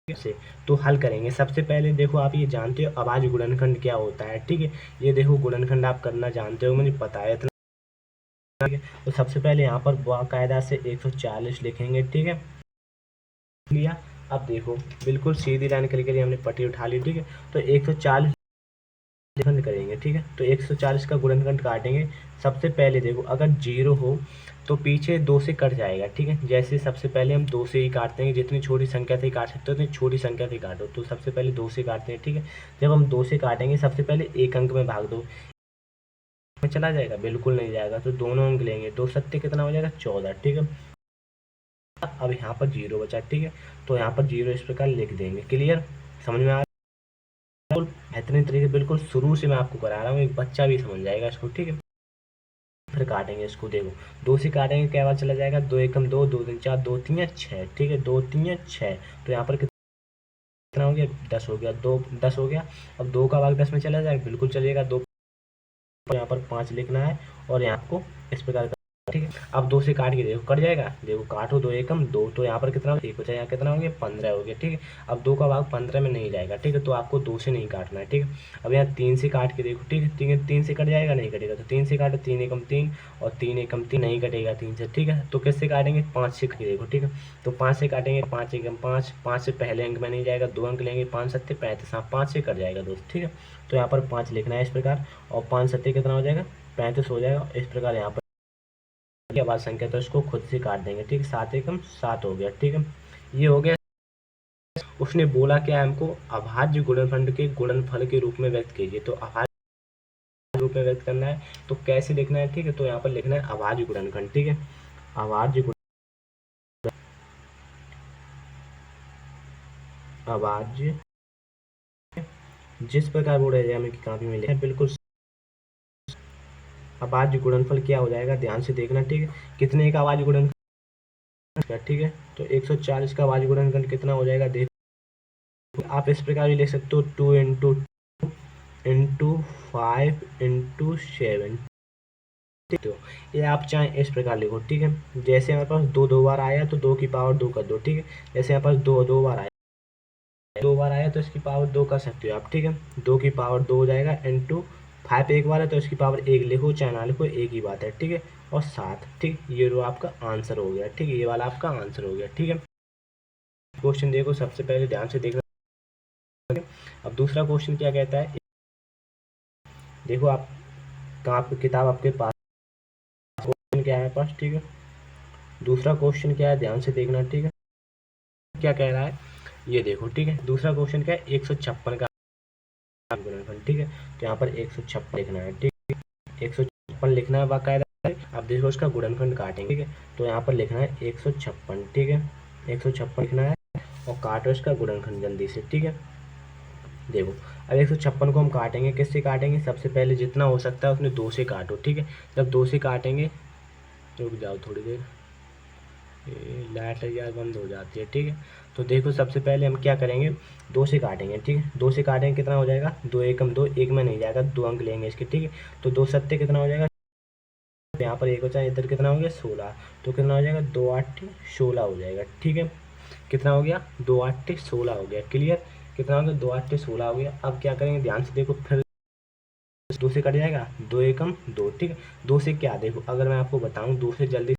है। से तो हल करेंगे। सबसे पहले देखो, आप ये जानते हो अभाज्य गुणनखंड क्या होता है, ठीक है। ये देखो गुणनखंड आप करना जानते हो, मुझे पता है इतना, ठीक है। तो सबसे पहले यहाँ पर बाकायदा से 140 लिखेंगे, ठीक है। लिया। अब देखो बिल्कुल सीधी लाइन करके हमने पट्टी उठा ली, ठीक है। तो 140 गुणनखंड करेंगे, ठीक है। तो 140 का गुणनखंड काटेंगे। सबसे पहले देखो, अगर 0 हो तो पीछे 2 से कट जाएगा, ठीक है। जैसे सबसे पहले हम 2 से ही काटते हैं, जितनी छोटी संख्या से ही काट सकते हो उतनी छोटी संख्या से काटो। तो सबसे पहले 2 से काटते हैं, ठीक है। जब हम 2 से काटेंगे, सबसे पहले एक अंक में भाग दो, में चला जाएगा? बिल्कुल नहीं जाएगा। तो दोनों अंक लेंगे, 2 सत्ते कितना हो जाएगा? 14, ठीक है। अब यहाँ पर 0 बचा, ठीक है। तो यहाँ पर 0 इस प्रकार लिख देंगे। क्लियर? समझ में आ रहा है? बिल्कुल बेहतरीन तरीके, बिल्कुल शुरू से मैं आपको करा रहा हूँ, एक बच्चा भी समझ जाएगा इसको, ठीक है। फिर काटेंगे इसको, देखो 2 से काटेंगे, क्या बात चला जाएगा? 2 एकम 2, 2 तीन 4, 2 तीन 6, ठीक है। 2 तीन 6, तो यहाँ पर कितना हो गया? 10 हो गया। 2 10 हो गया। अब 2 का भाग 10 में चला जाएगा? बिल्कुल चलेगा। 2 यहाँ पर 5 लिखना है और यहाँ आपको इस प्रकार, ठीक है। अब 2 से काट के देखो, कट जाएगा? देखो काटो, 2 एकम 2, तो यहाँ पर कितना? 1 बचा। यहाँ कितना हो गया? 15 हो गया, ठीक है। अब 2 का भाग 15 में नहीं जाएगा, ठीक है। तो आपको 2 से नहीं काटना है, ठीक है। अब यहाँ 3 से काट के देखो, ठीक है। 3 से कट जाएगा? नहीं कटेगा। तो 3 से काटो, 3 एकम 3 और 3 एकम 3, नहीं कटेगा 3 से, ठीक है। तो किससे काटेंगे? 5 से काट के देखो, ठीक है। तो 5 से काटेंगे, 5 एकम 5, 5 से पहले अंक में नहीं जाएगा, 2 अंक लेंगे, 5 सत्ते 35, हाँ 5 से कट जाएगा दोस्त, ठीक है। तो यहाँ पर 5 लिखना है इस प्रकार, और 5 सत्ते कितना हो जाएगा? 35 हो जाएगा। इस प्रकार यहाँ पर आवाज संख्या, तो इसको खुद से काट देंगे, ठीक है। 7 एकम 7 हो गया, ठीक है। ये हो गया। उसने बोला क्या हमको? अभाज्य गुणनखंड के गुणनफल के रूप में व्यक्त कीजिए। तो अभाज्य रूप में व्यक्त करना है, तो कैसे लिखना है, ठीक है। तो यहाँ पर लिखना है अभाज्य गुणनखंड, ठीक है। अभाज्य अभाज्य, जिस प्रकार बोर्ड एग्जाम की कॉपी में लिखा है, बिल्कुल अभाज्य गुणनफल क्या हो जाएगा, ध्यान से देखना, ठीक है। कितने का अभाज्य गुणनखंड, ठीक है। तो 140 का अभाज्य गुणनखंड कितना हो जाएगा? देखो आप इस प्रकार भी लिख सकते हो, 2 इंटू 5 इंटू 7, ठीक है। ये आप चाहें इस प्रकार लिखो, ठीक है। जैसे हमारे पास 2 दो बार आया तो 2 की पावर 2 कर दो, ठीक है। जैसे हमारे पास 2 दो बार आया, 2 बार आया तो इसकी पावर 2 कर सकते हो आप, ठीक है। 2 की पावर 2 हो जाएगा, इंटू 5 एक बार है तो इसकी पावर 1 लिखो, चाहे ना लिखो, एक ही बात है, ठीक है। और 7, ठीक, ये रो आपका आंसर हो गया, ठीक है। ये वाला आपका आंसर हो गया, ठीक है। क्वेश्चन देखो, सबसे पहले ध्यान से देखना। अब दूसरा क्वेश्चन क्या कहता है, देखो आप कहाँ पे किताब आपके पास, क्वेश्चन क्या है पास, ठीक है। दूसरा क्वेश्चन क्या है, ध्यान से देखना, ठीक है। क्या कह रहा है ये देखो, ठीक है। दूसरा क्वेश्चन क्या है? 156 का गुणनफल, ठीक है। तो यहाँ पर 156 लिखना है, ठीक है। 156 लिखना है बाकायदा। अब देखो उसका गुणनखंड काटेंगे, ठीक है। तो यहाँ पर लिखना है 156, ठीक है। 156 लिखना है और काटो इसका गुणनखंड जल्दी से, ठीक है। देखो अब 156 को हम काटेंगे, किससे काटेंगे? सबसे पहले जितना हो सकता है उसमें 2 से काटो, ठीक है। जब 2 से काटेंगे, रुक जाओ थोड़ी देर, लाइट यार बंद हो जाती है, ठीक है। तो देखो सबसे पहले हम क्या करेंगे, 2 से काटेंगे, ठीक है। 2 से काटेंगे, कितना हो जाएगा? 2 एकम 2, एक में नहीं जाएगा, 2 अंक लेंगे इसके, ठीक है। तो 2 सत्ते कितना हो जाएगा? यहाँ पर एक बचा, इधर कितना हो गया? 16, तो कितना हो जाएगा? 2 8 16 हो जाएगा, ठीक है। कितना हो गया? 2 8 16 हो गया, क्लियर। कितना हो गया? 2 8 16 हो गया। अब क्या करेंगे, ध्यान से देखो, फिर 2 से कट जाएगा, 2 एकम 2, ठीक है। 2 से क्या, देखो अगर मैं आपको बताऊं 2 से जल्दी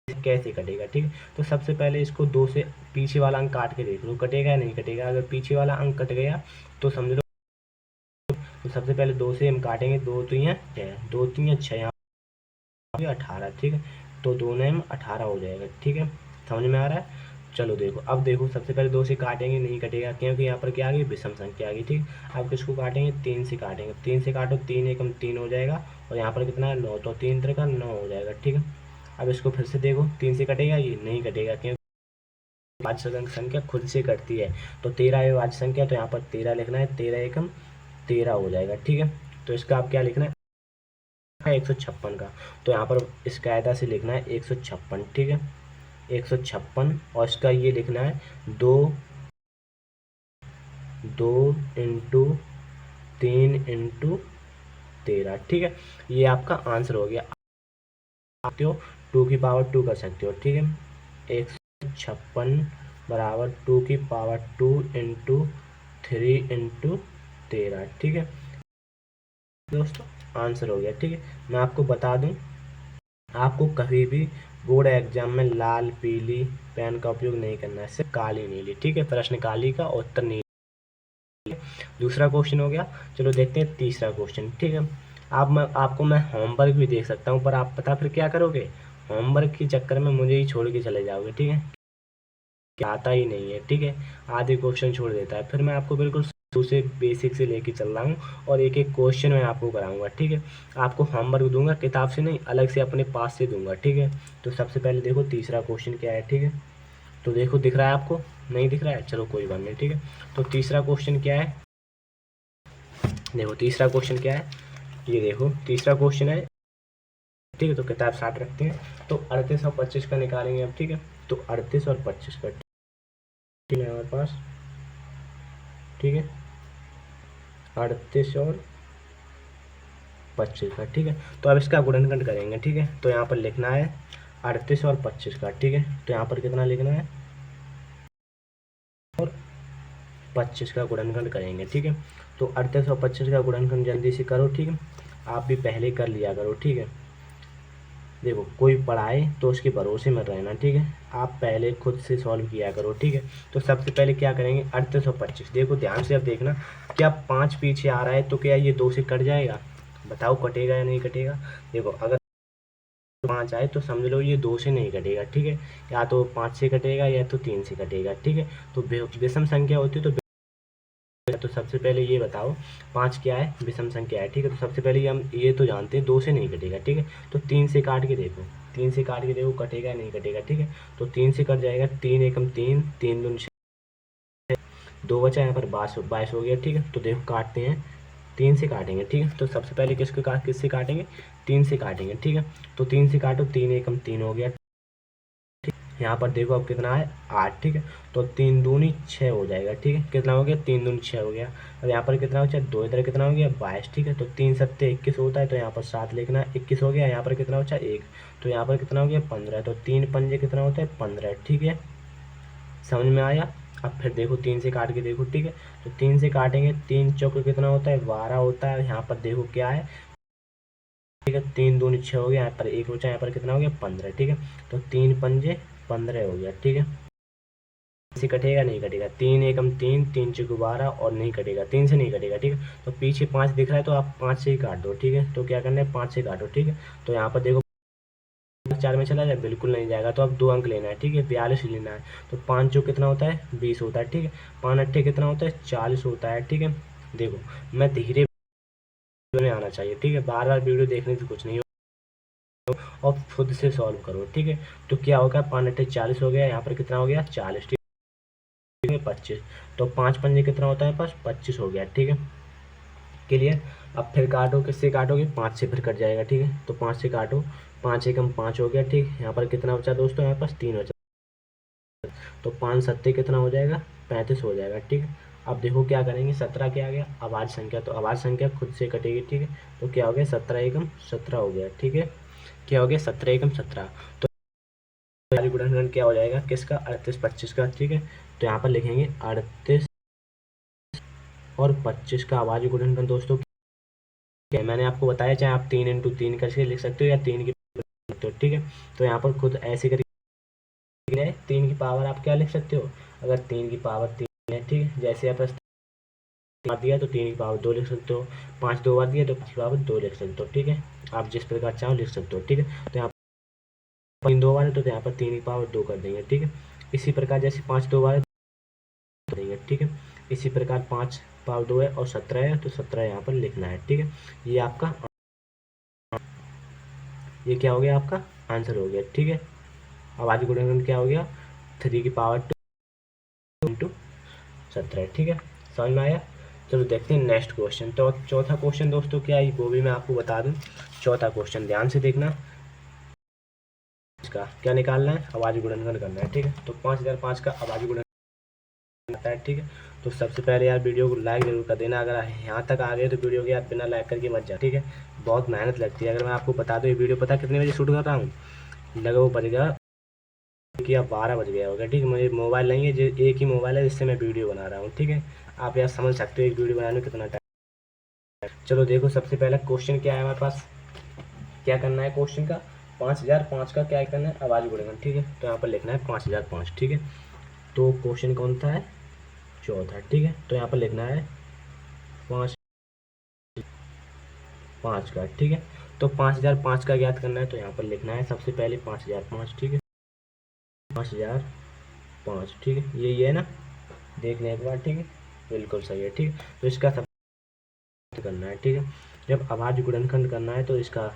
कैसे कटेगा, ठीक है। तो सबसे पहले इसको 2 से पीछे वाला अंक काट के देख लो, कटेगा या नहीं कटेगा। अगर पीछे वाला अंक कट गया तो समझ लो, तो सबसे पहले 2 से हम काटेंगे, 2 3 6, 2 3 6, यहाँ 18, ठीक है। तो 2 9 18 हो जाएगा, ठीक है। समझ में आ रहा है? चलो देखो, अब देखो सबसे पहले 2 से काटेंगे, नहीं कटेगा क्योंकि यहाँ पर क्या आ गई? विषम संख्या आ गई, ठीक। अब किसको काटेंगे? 3 से काटेंगे, 3 से काटो, 3 एकम 3 हो जाएगा, और यहाँ पर कितना है? 9, तो 3 3 का 9 हो जाएगा, ठीक है। अब इसको फिर से देखो, 3 से कटेगा? ये नहीं कटेगा क्योंकि वाचक संख्या खुद से कटती है। तो 13 है वाचक संख्या, तो यहाँ पर 13 लिखना है, 13 एकम 13 हो जाएगा। ठीक है, तो इसका आप क्या लिखना है 156 का, तो यहाँ पर इस कायदा से लिखना है 156। ठीक है, 156 और इसका ये लिखना है 2 इंटू 3 इंटू 13। ठीक है, ये आपका आंसर हो गया। आप 2 की पावर 2 कर सकते हो। ठीक है, 156 बराबर 2 की पावर 2 इंटू 3 इंटू 13। ठीक है दोस्तों, आंसर हो गया। ठीक है, मैं आपको बता दूं, आपको कभी भी बोर्ड एग्जाम में लाल पीली पेन का उपयोग नहीं करना है, सिर्फ काली नीली। ठीक है, प्रश्न काली का उत्तर नीली। दूसरा क्वेश्चन हो गया। चलो देखते हैं तीसरा क्वेश्चन। ठीक है, आपको मैं होमवर्क भी देख सकता हूँ, पर आप पता फिर क्या करोगे, होमवर्क के चक्कर में मुझे ही छोड़ के चले जाओगे। ठीक है, क्या आता ही नहीं है। ठीक है, आधे क्वेश्चन छोड़ देता है, फिर मैं आपको बिल्कुल शुरू से बेसिक से लेके चल रहा हूँ और एक एक क्वेश्चन मैं आपको कराऊंगा। ठीक है, आपको होमवर्क दूंगा, किताब से नहीं, अलग से अपने पास से दूंगा। ठीक है, तो सबसे पहले देखो तीसरा क्वेश्चन क्या है। ठीक है, तो देखो दिख रहा है आपको, नहीं दिख रहा है, चलो कोई बात नहीं। ठीक है, तो तीसरा क्वेश्चन क्या है, देखो तीसरा क्वेश्चन क्या है, ये देखो तीसरा क्वेश्चन है। ठीक है, तो किताब साथ रखते हैं, तो 38 और 25 का निकालेंगे अब। ठीक है, तो 38 और 25 का, ठीक है हमारे पास। ठीक है, 38 और 25 का। ठीक है, तो अब इसका गुणनखंड करेंगे। ठीक है, तो यहाँ पर लिखना है 38 और 25 का। ठीक है, तो यहाँ पर कितना लिखना है और 25 का गुणनखंड करेंगे। ठीक है, तो 38 और 25 का गुणनखंड जल्दी से करो। ठीक है, आप भी पहले कर लिया करो। ठीक है, देखो कोई पढ़ाए तो उसके भरोसे मत रहना। ठीक है, आप पहले खुद से सॉल्व किया करो। ठीक है, तो सबसे पहले क्या करेंगे 38 और 25, देखो ध्यान से अब देखना, क्या 5 पीछे आ रहा है तो क्या ये 2 से कट जाएगा, बताओ कटेगा या नहीं कटेगा। देखो अगर 5 आए तो समझ लो ये 2 से नहीं कटेगा। ठीक है, या तो 5 से कटेगा या तो 3 से कटेगा। ठीक है, तो विषम संख्या होती है तो सबसे पहले ये बताओ 5 क्या है, विषम संख्या है। ठीक है, तो सबसे पहले हम ये तो जानते हैं 2 से नहीं कटेगा। ठीक है, तो 3 से काट के देखो, 3 से काट के देखो कटेगा या नहीं कटेगा। ठीक है, तो 3 से कट जाएगा, 3 एकम 3, 3 दूनी 2 बचा, यहाँ पर 22 हो गया। ठीक है, तो देखो काटते हैं, 3 से काटेंगे। ठीक है, तो सबसे पहले किससे काटेंगे, 3 से काटेंगे। ठीक है, तो 3 से काटो, 3 एकम 3 हो गया। यहाँ पर देखो अब कितना है 8। ठीक है, तो 3 दूनी 6 हो जाएगा। ठीक है, कितना हो गया 3 दूनी 6 हो गया। और यहाँ पर कितना बचा 2, इधर कितना हो गया 22। ठीक है, तो 3 सत्ते 21 होता है, तो यहाँ पर 7 लिखना है, 21 हो गया। यहाँ पर कितना बचा 1, तो यहाँ पर कितना हो गया 15, तो 3 पंजे कितना होता है 15। ठीक है, समझ में आया। अब फिर देखो 3 से काट के देखो। ठीक है, तो 3 से काटेंगे, 3 चौक कितना होता है 12 होता है। यहाँ पर देखो क्या है, ठीक है 3 दूनी 6 हो गया, यहाँ पर 1 बचा, यहाँ पर कितना हो गया 15। ठीक है, तो 3 पंजे 15 हो गया। ठीक है, से कटेगा नहीं कटेगा, 3 एकम 3, 3 चौक 12 और नहीं कटेगा, 3 से नहीं कटेगा। ठीक है, तो पीछे 5 दिख रहा है तो आप 5 से ही काट दो। ठीक है, तो क्या करना है 5 से काटो। ठीक है, तो यहाँ पर देखो 4 में चला जाए, बिल्कुल नहीं जाएगा, तो अब 2 अंक लेना है। ठीक है, 42 लेना है, तो 5 चौक कितना होता है 20 होता है। ठीक है, 5 अट्ठे कितना होता है 40 होता है। ठीक है, देखो मैं धीरे में आना चाहिए। ठीक है, बार बार वीडियो देखने से कुछ नहीं हो, और खुद से सॉल्व करो। ठीक है, तो क्या होगा 5 अट्ठे 40 हो गया, यहाँ पर कितना हो गया 40। ठीक है, 25, तो 5 पंजे कितना होता है पास 25 हो गया। ठीक है, क्लियर। अब फिर काटो, किससे काटोगे 5 से फिर कट जाएगा। ठीक है, तो 5 से काटो, 5 एकम 5 हो गया। ठीक, यहाँ पर कितना बचा दोस्तों, यहाँ पास 3 बचा, तो 5 सत्ते कितना हो जाएगा 35 हो जाएगा। ठीक, अब देखो क्या करेंगे 17 क्या आ गया अभाज्य संख्या, तो अभाज्य संख्या खुद से कटेगी। ठीक है, तो क्या हो गया 17 एकम 17 हो गया। ठीक है, क्या हो गया 17 एकम 17, तो गुणनखंड क्या हो जाएगा किसका 38 25 का। ठीक है, तो यहाँ पर लिखेंगे 38 और 25 का अभाज्य गुणनखंड दोस्तों क्या है? मैंने आपको बताया, चाहे आप 3 इंटू 3 करके लिख सकते हो या 3 की सकते हो। ठीक है, तो यहाँ पर खुद ऐसे करके 3 की पावर आप क्या लिख सकते हो, अगर 3 की पावर 3 है। ठीक है, जैसे आप बार दिया तो 3 की पावर 2 लिख सकते हो, 5 दो बार दिया तो 5 की पावर 2 लिख सकते हो। ठीक है, आप जिस प्रकार चाहो लिख सकते हो। ठीक है, तो यहाँ पर 3 दो बार है तो यहाँ पर 3 की पावर 2 कर देंगे। ठीक है, इसी प्रकार जैसे 5 दो बार है तो देंगे। ठीक है, इसी प्रकार 5 पावर 2 है और 17 है, तो 17 यहाँ पर लिखना है। ठीक है, ये आपका ये क्या हो गया आपका आंसर हो गया। ठीक है, अब आगे गुणनखंड क्या हो गया 3 की पावर इंटू 17, ठीक है, समझ में आया। चलो देखते हैं नेक्स्ट क्वेश्चन। तो चौथा क्वेश्चन दोस्तों क्या है वो भी मैं आपको बता दूं। चौथा क्वेश्चन ध्यान से देखना, इसका क्या निकालना है, अभाज्य गुणनखंड करना है, ठीक है। तो 5005 का अभाज्य गुणनखंड आता है, ठीक है। तो सबसे पहले यार वीडियो को लाइक जरूर कर देना, अगर यहाँ तक आ गए तो वीडियो को यार बिना लाइक करके मत जा, ठीक है। बहुत मेहनत लगती है। अगर मैं आपको बता दूँ ये वीडियो पता कितने बजे शूट कर रहा हूँ, लगभग बजेगा कि अब 12 बज गया होगा, ठीक है। मुझे मोबाइल नहीं है, जो एक ही मोबाइल है जिससे मैं वीडियो बना रहा हूँ, ठीक है। आप यार समझ सकते हो एक वीडियो बनाने में कितना टाइम। चलो देखो सबसे पहला क्वेश्चन क्या है हमारे पास, क्या करना है क्वेश्चन का, 5005 का क्या करना है, अभाज्य गुणनखंड, ठीक है। तो यहाँ पर लिखना है 5005, ठीक है। तो क्वेश्चन कौन सा है, चौथा, ठीक है। तो यहाँ पर लिखना है 5 का, ठीक है। तो 5005 का ज्ञात करना है, तो यहाँ पर लिखना है सबसे पहले 5005, ठीक है। 5005, ठीक है, यही है ना, देख लें एक बार, ठीक है, बिल्कुल सही है, ठीक है। तो इसका सब करना है, ठीक है। जब अभाज्य गुणनखंड करना है तो इसका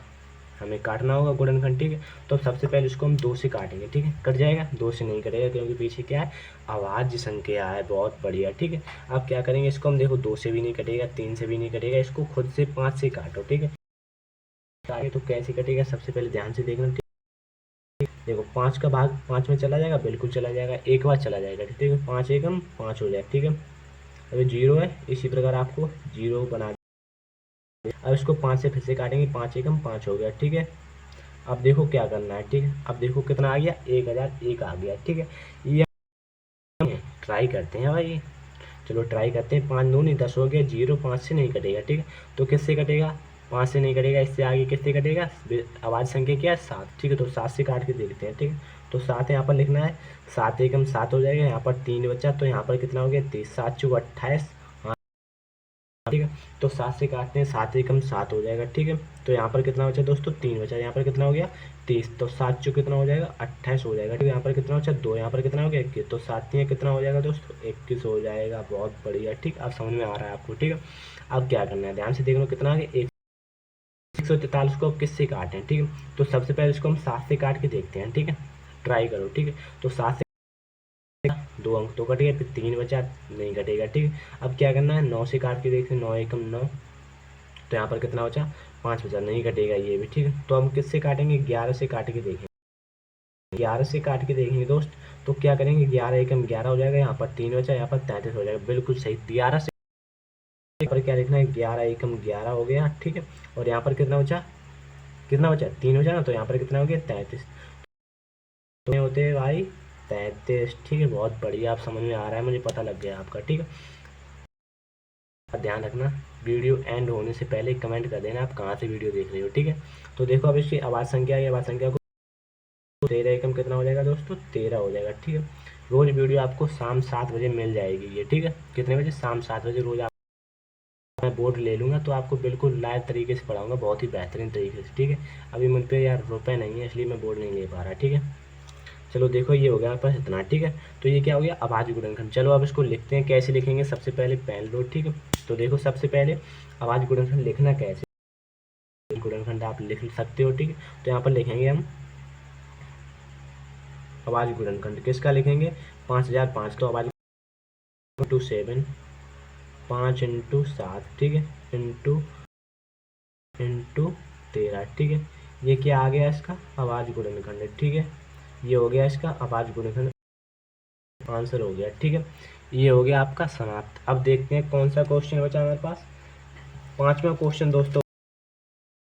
हमें काटना होगा गुणनखंड, ठीक है। तो सबसे पहले इसको हम 2 से काटेंगे, ठीक है। कट जाएगा, 2 से नहीं कटेगा क्योंकि पीछे क्या है, अभाज्य संख्या है, बहुत बढ़िया, ठीक है। अब क्या करेंगे, इसको हम देखो 2 से भी नहीं कटेगा, 3 से भी नहीं कटेगा, इसको खुद से 5 से काटो, ठीक है। काटे तो कैसे कटेगा, सबसे पहले ध्यान से देखना, ठीक। देखो 5 का भाग 5 में चला जाएगा, बिल्कुल चला जाएगा, एक बार चला जाएगा, ठीक है। 5 एकम 5 हो जाए, ठीक है। अभी 0 है, इसी प्रकार आपको 0 बना, अब इसको 5 से फिर से काटेंगे, 5 एकम 5 हो गया, ठीक है। अब देखो क्या करना है, ठीक है। अब देखो कितना आ गया, 1001 आ गया, ठीक है। ये ट्राई करते हैं भाई, चलो ट्राई करते हैं। 5 दूनी 10 हो गया, 0 5 से नहीं कटेगा, ठीक है। तो किससे कटेगा, 5 से नहीं कटेगा, इससे आगे किससे कटेगा, अभाज्य संख्या क्या है, 7, ठीक है। तो 7 से काट के देखते हैं, ठीक है। तो 7 यहाँ पर लिखना है, 7 एकम 7 हो जाएगा, यहाँ पर 3 बचा, तो यहाँ पर कितना हो गया, 30, 7 चौक 28, ठीक है। तो 7 से काटते हैं, 7 एकम 7 हो जाएगा, ठीक है। तो यहाँ पर कितना बचा दोस्तों, 3 बचा, यहाँ पर कितना हो गया 30, तो 7 चौक कितना हो जाएगा 28 हो जाएगा, ठीक है। यहाँ पर कितना बचा 2, यहाँ पर कितना हो गया 21, तो 7 3 कितना हो जाएगा दोस्तों 21 हो जाएगा, बहुत बढ़िया, ठीक। अब समझ में आ रहा है आपको, ठीक है। अब क्या करना है, ध्यान से देख लो कितना आ गया, 143 को अब किससे काटें, ठीक है। तो सबसे पहले इसको हम 7 से काट के देखते हैं, ठीक है, ट्राई करो, ठीक है। तो 7 से 2 अंक तो कट गए, फिर 3 बचा, नहीं कटेगा, ठीक है। अब क्या करना है, 9 से काट के देखते हैं, 9 एकम 9, तो यहाँ पर कितना बचा 5 बचा, नहीं कटेगा ये भी, ठीक है। तो हम किससे काटेंगे, 11 से काट के देखेंगे, 11 से काट के देखेंगे दोस्त। तो क्या करेंगे, 11 एकम 11 हो जाएगा, यहाँ पर 3 बचा, यहाँ पर 33 हो जाएगा, बिल्कुल सही। 11 से पर क्या लिखना है, 11 एकम 11 हो गया, ठीक है। और यहाँ पर कितना बचा, कितना बचा 3 बचा ना, तो यहाँ पर कितना हो गया 33, तो होते हैं भाई 33, ठीक है। बहुत बढ़िया, आप समझ में आ रहा है, मुझे पता लग गया आपका, ठीक है। ध्यान रखना, वीडियो एंड होने से पहले कमेंट कर देना आप कहाँ से वीडियो देख रहे हो, ठीक है। तो देखो अब इसकी आवाज़ संख्या है, आवाज़ संख्या को 13 एकम कितना हो जाएगा दोस्तों, 13 हो जाएगा, ठीक है। रोज़ वीडियो आपको शाम 7 बजे मिल जाएगी ये, ठीक है। कितने बजे, शाम 7 बजे रोज़। आप मैं बोर्ड ले लूँगा तो आपको बिल्कुल लाइव तरीके से पढ़ाऊँगा, बहुत ही बेहतरीन तरीके से, ठीक है। अभी मुझ पर यार रुपये नहीं है, इसलिए मैं बोर्ड नहीं ले पा रहा, ठीक है। चलो देखो ये हो गया आपका इतना, ठीक है। तो ये क्या हो गया, अभाज्य गुणनखंड। चलो अब इसको लिखते हैं, कैसे लिखेंगे, सबसे पहले पेन लो, ठीक है। तो देखो सबसे पहले अभाज्य गुणनखंड लिखना कैसे, गुणनखंड आप लिख सकते हो, ठीक है। तो यहाँ पर लिखेंगे हम अभाज्य गुणनखंड, किसका लिखेंगे, 5005, तो अभाज्य इंटू 7, 5 इंटू 7, ठीक है, इंटू इंटू 13, ठीक है। ये क्या आ गया इसका अभाज्य गुणनखंड, ठीक है। ये हो गया इसका अभाज्य गुणनखंड, आंसर हो गया, ठीक है। ये हो गया आपका समाप्त। अब देखते हैं कौन सा क्वेश्चन बचा हमारे पास, 5वां क्वेश्चन दोस्तों,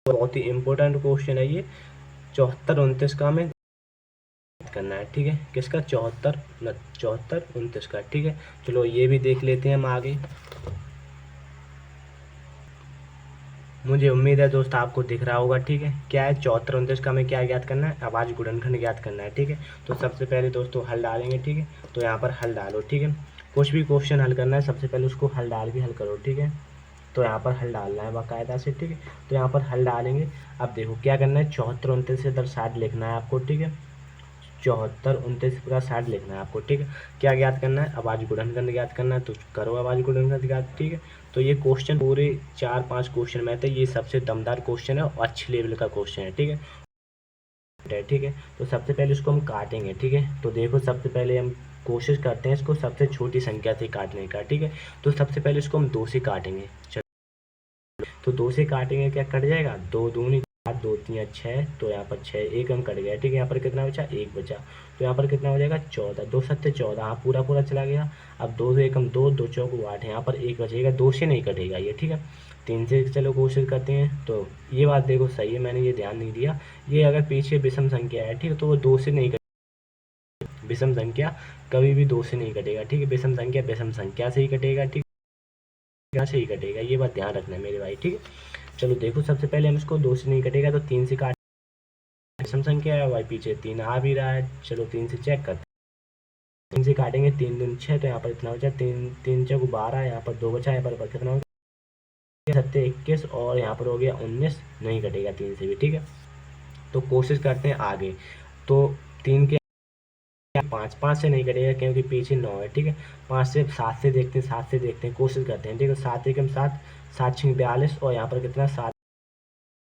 बहुत ही इंपॉर्टेंट क्वेश्चन है ये। 74 29 का हमें करना है, ठीक है। किसका, 74 74 29 का, ठीक है। चलो ये भी देख लेते हैं हम आगे। मुझे उम्मीद है दोस्त आपको दिख रहा होगा, ठीक है। क्या है, 74 29 का हमें क्या ज्ञात करना है, अभाज्य गुणनखंड ज्ञात करना है, ठीक है। तो सबसे पहले दोस्तों हल डालेंगे, ठीक है। तो यहाँ पर हल डालो, ठीक है। कुछ भी क्वेश्चन हल करना है सबसे पहले उसको हल डाल के हल करो, ठीक है। तो यहाँ पर हल डालना है बाकायदा से, ठीक है। तो यहाँ पर हल डालेंगे। अब देखो क्या करना है, 74 29 से इधर 60 लिखना है आपको, ठीक है। 74 29 पूरा 60 लिखना है आपको, ठीक है। क्या ज्ञात करना है, अभाज्य गुणनखंड ज्ञात करना है, तो करो अभाज्य गुणनखंड ज्ञात, ठीक है। तो ये क्वेश्चन पूरे 4-5 क्वेश्चन में थे, ये सबसे दमदार क्वेश्चन है और अच्छी लेवल का क्वेश्चन है, ठीक है। ठीक है, तो सबसे पहले इसको हम काटेंगे, ठीक है। तो देखो सबसे पहले हम कोशिश करते हैं इसको सबसे छोटी संख्या से काटने का, ठीक है। तो सबसे पहले इसको हम 2 से काटेंगे। तो 2 से काटेंगे, क्या कट जाएगा, 2 दूनी 4, 2 तीन 6, तो यहाँ पर 6 एक अंक कट गया, ठीक है। यहाँ पर कितना बचा, 1 बचा, तो यहाँ पर कितना हो जाएगा 14, 2 सत्ते 14, हाँ पूरा पूरा चला गया। अब 2 से 1 हम 2, 2 चौको 8, यहाँ पर 1 बचेगा, 2 से नहीं कटेगा ये, ठीक है। 3 से चलो कोशिश करते हैं, तो ये बात देखो सही है, मैंने ये ध्यान नहीं दिया। ये अगर पीछे विषम संख्या है, ठीक है, तो वो 2 से नहीं कटेगा। विषम संख्या कभी भी 2 से नहीं कटेगा, ठीक है। विषम संख्या से ही कटेगा, ठीक है, यहाँ से ही कटेगा, ये बात ध्यान रखना है मेरे भाई, ठीक है। चलो देखो, सबसे पहले हम इसको 2 से नहीं कटेगा तो 3 से काट, विषम संख्या है भाई, पीछे 3 आ भी रहा है, चलो 3 से चेक करते हैं। 3 से काटेंगे, 3 दूनी 6, तो यहाँ पर इतना बचा, 3 3 चौको 12, यहाँ पर 2 बचा, यहाँ पर कितना हो गया 7 21, और यहाँ पर हो गया 19, नहीं कटेगा 3 से भी, ठीक है। तो कोशिश करते हैं आगे, तो 3 के 5, 5 से नहीं कटेगा क्योंकि पीछे 9 है, ठीक है। 5 से 7 से देखते हैं, 7 से देखते हैं, कोशिश करते हैं, ठीक है। 7 एकम 7, 7 6 42, और यहाँ पर कितना 7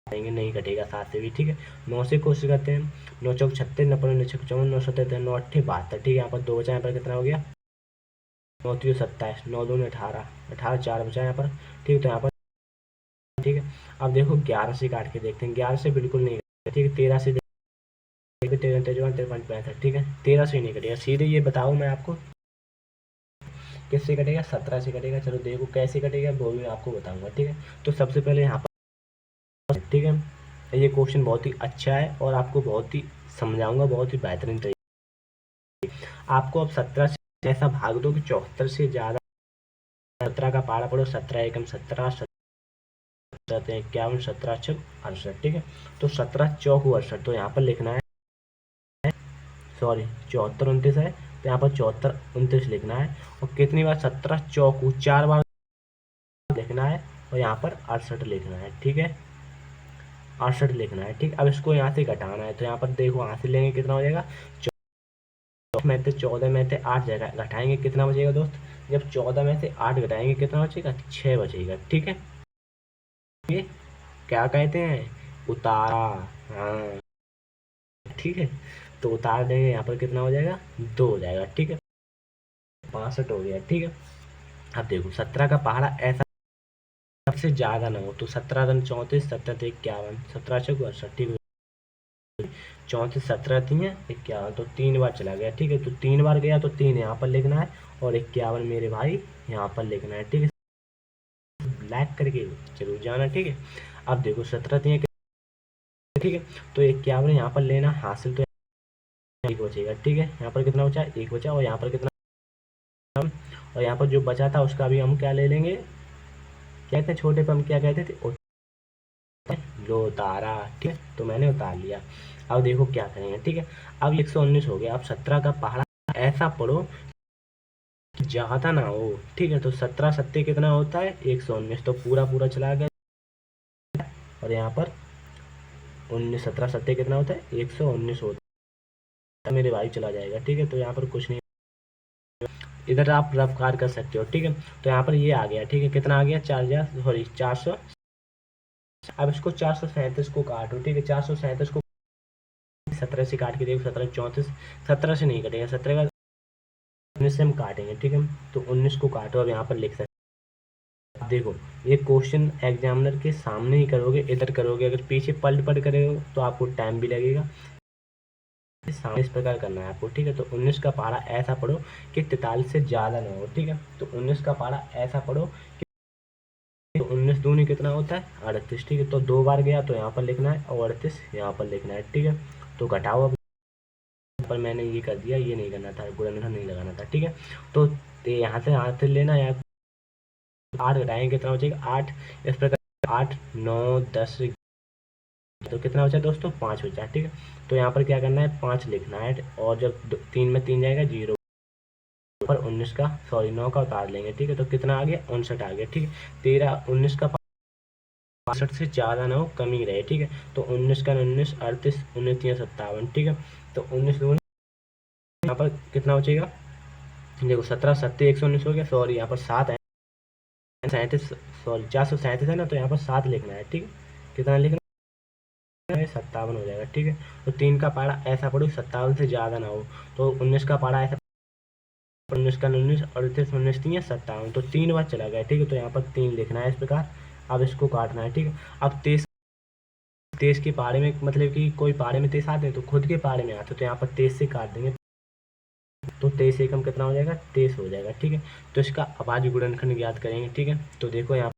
देंगे, नहीं कटेगा 7 से भी, ठीक है। 9 से कोशिश करते हैं, 9 चौक 36, 9 9 6 54, 9 7 9 8 72, ठीक है। यहाँ पर 2 बचा, यहाँ पर कितना हो गया 9 3 27, 9 2 18, 18 4 बचा यहाँ पर, ठीक है। तो यहाँ पर ठीक है। अब देखो 11 से काट के देखते हैं, 11 से बिल्कुल नहीं कटेगा, ठीक है। 13 से देखते, 13 53 53 65, ठीक है। 13 से नहीं कटेगा, सीधे ये बताऊँ मैं आपको किससे कटेगा, 17 से कटेगा। चलो देखो कैसे कटेगा वो भी मैं आपको बताऊंगा, ठीक है। तो सबसे पहले यहाँ पर, ठीक है, ये क्वेश्चन बहुत ही अच्छा है और आपको बहुत ही समझाऊंगा बहुत ही बेहतरीन तरीके। आपको अब 17 से ऐसा भाग दो कि 74 से ज़्यादा, 17 का पारा पढ़ो, 17 एकम 17, 17 51, 17 छक 68, ठीक है। तो 17 चौक 68, तो यहाँ पर लिखना है, सॉरी 74 29 है, तो यहाँ पर 74 29 लिखना है। और कितनी बार, 17 चौक 4 बार लिखना है, और यहाँ पर 68 लिखना है, ठीक है। 68 लिखना है, ठीक। अब इसको यहाँ से घटाना है, तो यहाँ पर देखो यहाँ से लेंगे, कितना हो जाएगा, 14 में से 14 में से 8 जगह घटाएंगे, कितना बचेगा दोस्त, जब 14 में से 8 घटाएंगे कितना बचेगा, 6 बचेगा, ठीक है। ये क्या कहते हैं, उतारा, हाँ ठीक है। तो उतार देंगे, यहाँ पर कितना हो जाएगा, 2 हो जाएगा, ठीक है। 62 हो गया, ठीक है। अब देखो 17 का पहाड़ा ऐसा सबसे ज़्यादा ना हो, तो 17 रन 34, 17 51, 17 चौक 68, ठीक है। 34 17 3 51, तो 3 बार चला गया, ठीक है। तो 3 बार गया तो 3 यहाँ पर लिखना है, और 51 मेरे भाई यहाँ पर लिखना है, ठीक है। ब्लैक करके जरूर जाना, ठीक है। अब देखो 17 3, ठीक है। तो 51 यहाँ पर लेना हासिल, तो 1 बचेगा, ठीक है। यहाँ पर कितना बचा, 1 बचा, और यहाँ पर कितना, और यहाँ पर जो बचा था उसका भी हम क्या ले लेंगे, कहते हैं छोटे पर हम क्या कहते थे, लो उतारा, ठीक है। तो मैंने उतार लिया। अब देखो क्या करेंगे, ठीक है। अब 119 हो गया। अब 17 का पहाड़ा ऐसा पढ़ो कि ज़्यादा ना हो, ठीक है। तो 17 सत्ते कितना होता है, 119, तो पूरा पूरा चला गया, और यहाँ पर 19 17 सत्ते कितना होता है, 119 होता है मेरे भाई, चला जाएगा, ठीक है। तो यहाँ पर कुछ नहीं, इधर आप रफ्कार कर सकते हो, ठीक है। तो यहाँ पर ये आ गया, ठीक है। कितना आ गया, 400, अब इसको 437 को काटो, ठीक है। 437 को 17 से काट के देखो, 17 34, 17 से नहीं कटेगा, 17 का 19 से हम काटेंगे, ठीक है। तो 19 को काटो, अब यहाँ पर लिख सकते हैं। देखो ये क्वेश्चन एग्जामिनर के सामने ही करोगे, इधर करोगे, अगर पीछे पलट पलट करोगे तो आपको टाइम भी लगेगा। सामने इस प्रकार करना है आपको, ठीक है। तो 19 का पारा ऐसा पढ़ो कि 43 से ज़्यादा ना हो, ठीक है। तो 19 का पारा ऐसा पढ़ो कि 19 दूनी कितना होता है, 38, ठीक है। तो 2 बार गया तो यहाँ पर लिखना है, और 38 यहाँ पर लिखना है, ठीक है। तो घटाओ, अब पर मैंने ये कर दिया, ये नहीं करना था, गुणनखंड नहीं लगाना था, ठीक है। तो यहाँ से हाथ से लेना है, 8 घटाएंगे कितना बचेगा, 8, इस प्रकार 8 9 10, तो कितना बचा दोस्तों, 5 बचा, ठीक है। तो यहाँ पर क्या करना है, 5 लिखना है, और जब 3 में 3 जाएगा 0 पर 19 का, सॉरी 9 का उतार लेंगे, ठीक है। तो कितना आ गया, 59 आ गया, ठीक है। 13 19 का 65 से ज़्यादा ना हो, कम ही रहे, ठीक है। तो 19 का 19 38, 19 3 57, ठीक है। तो 19 दूनी यहाँ पर कितना बचेगा, देखो 17 सत्ते 119 हो गया, सॉरी यहाँ पर 7 है, 37, सॉरी 437 है ना, तो यहाँ पर 7 लिखना है, ठीक है। कितना लिखना है, 57 हो जाएगा, ठीक है। तो 3 का पारा ऐसा पढ़ो 57 से ज़्यादा ना हो, तो 19 का पारा ऐसा 19 का 19, 38 19 3 57, तो 3 बार चला गया, ठीक है। तो यहाँ पर 3 लिखना है इस प्रकार। अब इसको काटना है, ठीक है। अब 23 23 के पहाड़े में, मतलब कि कोई पहाड़े में 23 आते हैं तो खुद के पहाड़े में आते, तो यहाँ पर 23 से काट देंगे, तो 23 एकम कितना हो जाएगा, 23 हो जाएगा, ठीक है। तो इसका अभाज्य गुणनखंड ज्ञात करेंगे, ठीक है। तो देखो यहाँ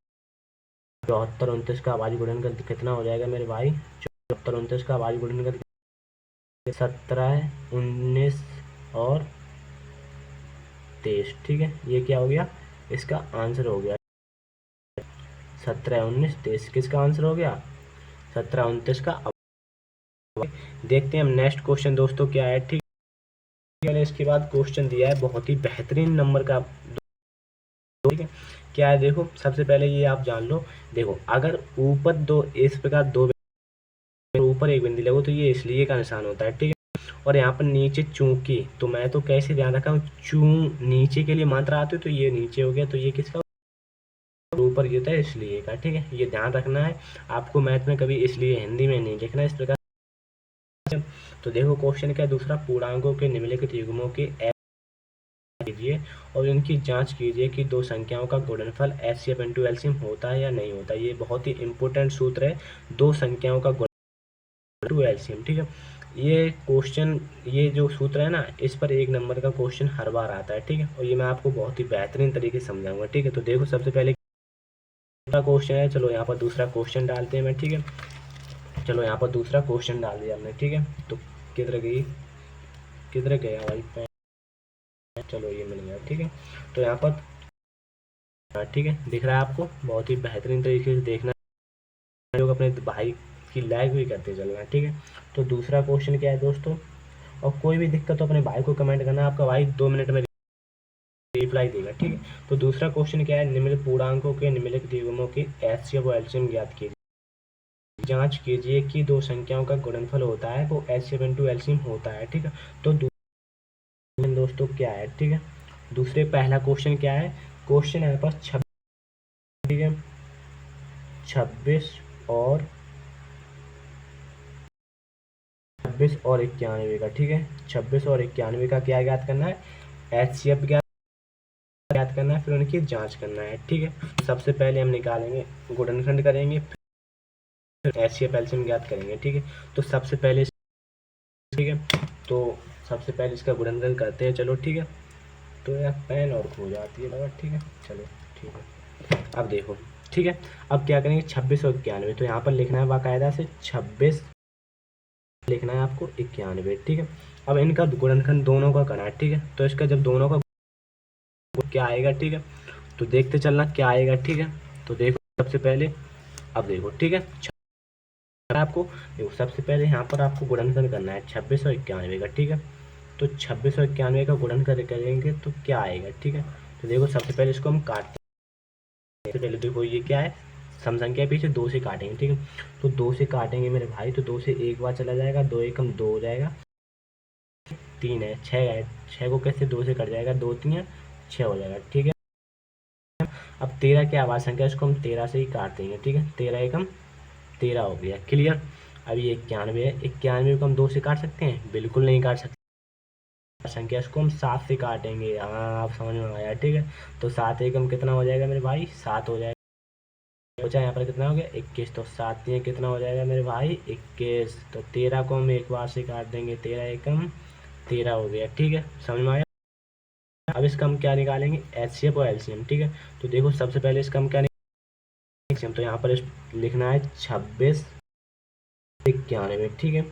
74 29 का अभाज्य गुणनखंड कितना हो जाएगा मेरे भाई, 74 29 का अभाज्य गुणनखंड 17 19 और 23, ठीक है। ये क्या हो गया, इसका आंसर हो गया 17 19 23। किसका आंसर हो गया, 17 29 का। देखते हैं हम नेक्स्ट क्वेश्चन दोस्तों क्या है, ठीक है। मैंने इसके बाद क्वेश्चन दिया है बहुत ही बेहतरीन नंबर का, ठीक है। क्या है देखो, सबसे पहले ये आप जान लो। देखो अगर ऊपर दो, इस प्रकार दो ऊपर एक बिंदु लगो तो ये इसलिए का निशान होता है, ठीक है। और यहाँ पर नीचे चूंकि, तो मैं तो कैसे ध्यान रखा हूँ, नीचे के लिए मात्रा आती है, तो ये नीचे हो गया, तो ये किसका ऊपर ये होता है इसलिए का, ठीक है। ये ध्यान रखना है आपको, मैथ में कभी इसलिए हिंदी में नहीं लिखना इस प्रकार। तो देखो क्वेश्चन क्या है दूसरा, पूर्णांकों के निम्नलिखित युग्मों के कीजिए और इनकी जांच कीजिए कि दो संख्याओं का गुणनफल एचसीएफ इनटू एलसीएम होता है या नहीं होता। ये बहुत ही इंपॉर्टेंट सूत्र है, दो संख्याओं का गुणनफल टू एलसीएम, ठीक है। ये क्वेश्चन, ये जो सूत्र है ना, इस पर 1 नंबर का क्वेश्चन हर बार आता है, ठीक है। और ये मैं आपको बहुत ही बेहतरीन तरीके से समझाऊंगा, ठीक है। तो देखो सबसे पहले दूसरा क्वेश्चन है, चलो यहाँ पर दूसरा क्वेश्चन डालते हैं मैं, ठीक है। चलो यहाँ पर दूसरा क्वेश्चन डाल दिया हमने, ठीक है। तो किधर गई, किधर गया भाई पेन, चलो ये मिल गया, ठीक है। तो यहाँ पर ठीक है, दिख रहा है आपको, बहुत ही बेहतरीन तरीके से देखना, लोग अपने भाई की लाइक भी करते चलना, ठीक है। तो दूसरा क्वेश्चन क्या है दोस्तों, और कोई भी दिक्कत हो अपने भाई को कमेंट करना, आपका भाई 2 मिनट में रिप्लाई देगा, ठीक है। तो दूसरा क्वेश्चन क्या है, निम्नलिखित पूर्णांकों के निम्नलिखित युग्मों की एचसीएफ और एलसीएम ज्ञात कीजिए, जांच कीजिए कि दो संख्याओं का गुणनफल होता है वो एचसीएफ इनटू एलसीएम होता है, ठीक है। तो दोस्तों क्या है, ठीक है। दूसरे पहला क्वेश्चन क्या है, क्वेश्चन है पास 26, ठीक है, 26 और 91 का, ठीक है। 26 और 91 का क्या ज्ञात करना है, एचसीएफ ज्ञात करना है, फिर उनकी जांच करना है, ठीक है। सबसे पहले हम निकालेंगे, गुणनखंड करेंगे, फिर एचसीएफ एलसीएम ज्ञात करेंगे, ठीक है। तो सबसे पहले, ठीक है, तो सबसे पहले इसका गुणनखंड करते हैं, चलो ठीक है। तो यार पेन और खो जाती है दवा, ठीक है, चलो ठीक है। अब देखो, ठीक है, अब क्या करेंगे, 26 और 91, तो यहाँ पर लिखना है बाकायदा से 26 लिखना है आपको 91, ठीक है। अब इनका गुणनखंड दोनों का करना है, ठीक है। तो इसका जब दोनों का क्या आएगा, ठीक है, तो देखते चलना क्या आएगा, ठीक है। तो देखो सबसे पहले, अब देखो, ठीक है, आपको देखो सबसे पहले यहाँ पर आपको गुणनखंड करना है 26 और 91 का, ठीक है। तो 26 और 91 का गुणनखंड करेंगे तो क्या आएगा, ठीक है। तो देखो सबसे पहले इसको हम काटते हैं, सबसे पहले देखो ये क्या है, सम संख्या पीछे 2 से काटेंगे, ठीक है। तो 2 से काटेंगे मेरे भाई, तो 2 से एक बार चला जाएगा, 2 एकम 2 हो जाएगा, 3 है, 6 है, 6 को कैसे 2 से कट जाएगा, 2 3 6 हो जाएगा, ठीक है। अब 13 की आवाज संख्या, इसको हम 13 से ही काट देंगे, ठीक है। 13 एकम 13 हो गया, क्लियर। अब ये 91 है, 91 को हम 2 से काट सकते हैं, बिल्कुल नहीं काट सकते, संख्या इसको हम 7 से काटेंगे, हाँ आप समझ में आया, ठीक है। तो 7 एकम कितना हो जाएगा मेरे भाई, 7 हो जाएगा, बचा यहाँ पर कितना हो गया 21, तो 7 ये कितना हो जाएगा मेरे भाई 21, तो 13 को हम एक बार से काट देंगे, 13 एकम 13 हो गया, ठीक है, समझ में आया। अब इसका हम क्या निकालेंगे, एचसीएफ और एलसीएम, ठीक है। तो देखो सबसे पहले इसका हम क्या निकालेंगे, तो यहाँ पर लिखना है 26 91, ठीक है।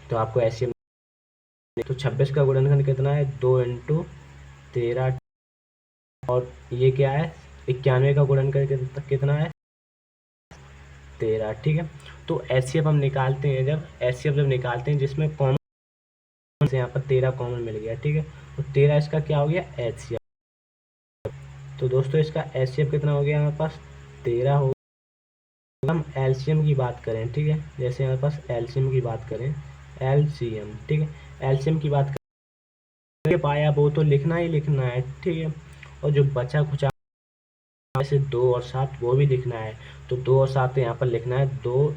तो आपको एचसीएम, तो 26 का गुणनखंड कितना है, 2 इंटू 13, और ये क्या है 91 का गुणनखंड कितना है 13, ठीक है। तो एचसीएफ हम निकालते हैं, जब एचसीएफ जब निकालते हैं जिसमें कॉमन से, यहाँ पर 13 कॉमन मिल गया, ठीक है। तो 13 इसका क्या हो गया एचसीएफ, तो दोस्तों इसका एचसीएफ कितना हो गया हमारे पास 13 हो। हम एलसीएम की बात करें, ठीक है, जैसे हमारे पास एलसीएम की बात करें, एलसीएम, ठीक है, एलसीएम की बात करें, पाया वो तो लिखना ही लिखना है, ठीक है। और जो बचा कुछ जैसे 2 और 7 वो भी लिखना है, तो 2 और 7 यहाँ पर लिखना है 2,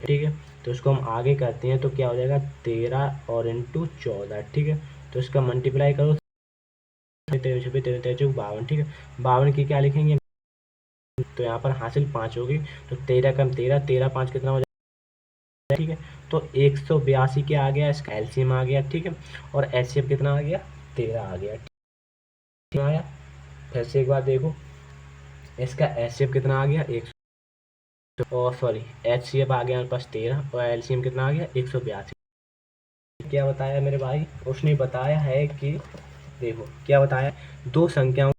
ठीक है। तो इसको हम आगे करते हैं, तो क्या हो जाएगा 13 और इंटू 14, ठीक है। तो इसका मल्टीप्लाई करो 13 छब्बीस 13 13 चौक 52, ठीक है। 52 की क्या लिखेंगे, तो यहाँ पर हासिल 5 होगी, तो 13 कम 13, 13 5 कितना हो जाएगा, ठीक है। तो 182 क्या आ गया, इसका एलसीएम आ गया, ठीक है। और एचसीएफ कितना आ गया, 13 आ गया, ठीक आया। फिर से एक बार देखो, इसका एचसीएफ कितना आ गया, 100, और सॉरी एचसीएफ आ गया हमारे पास 13, और एलसीएम कितना आ गया, 182। क्या बताया मेरे भाई, उसने बताया है कि देखो क्या बताया, दो संख्याओं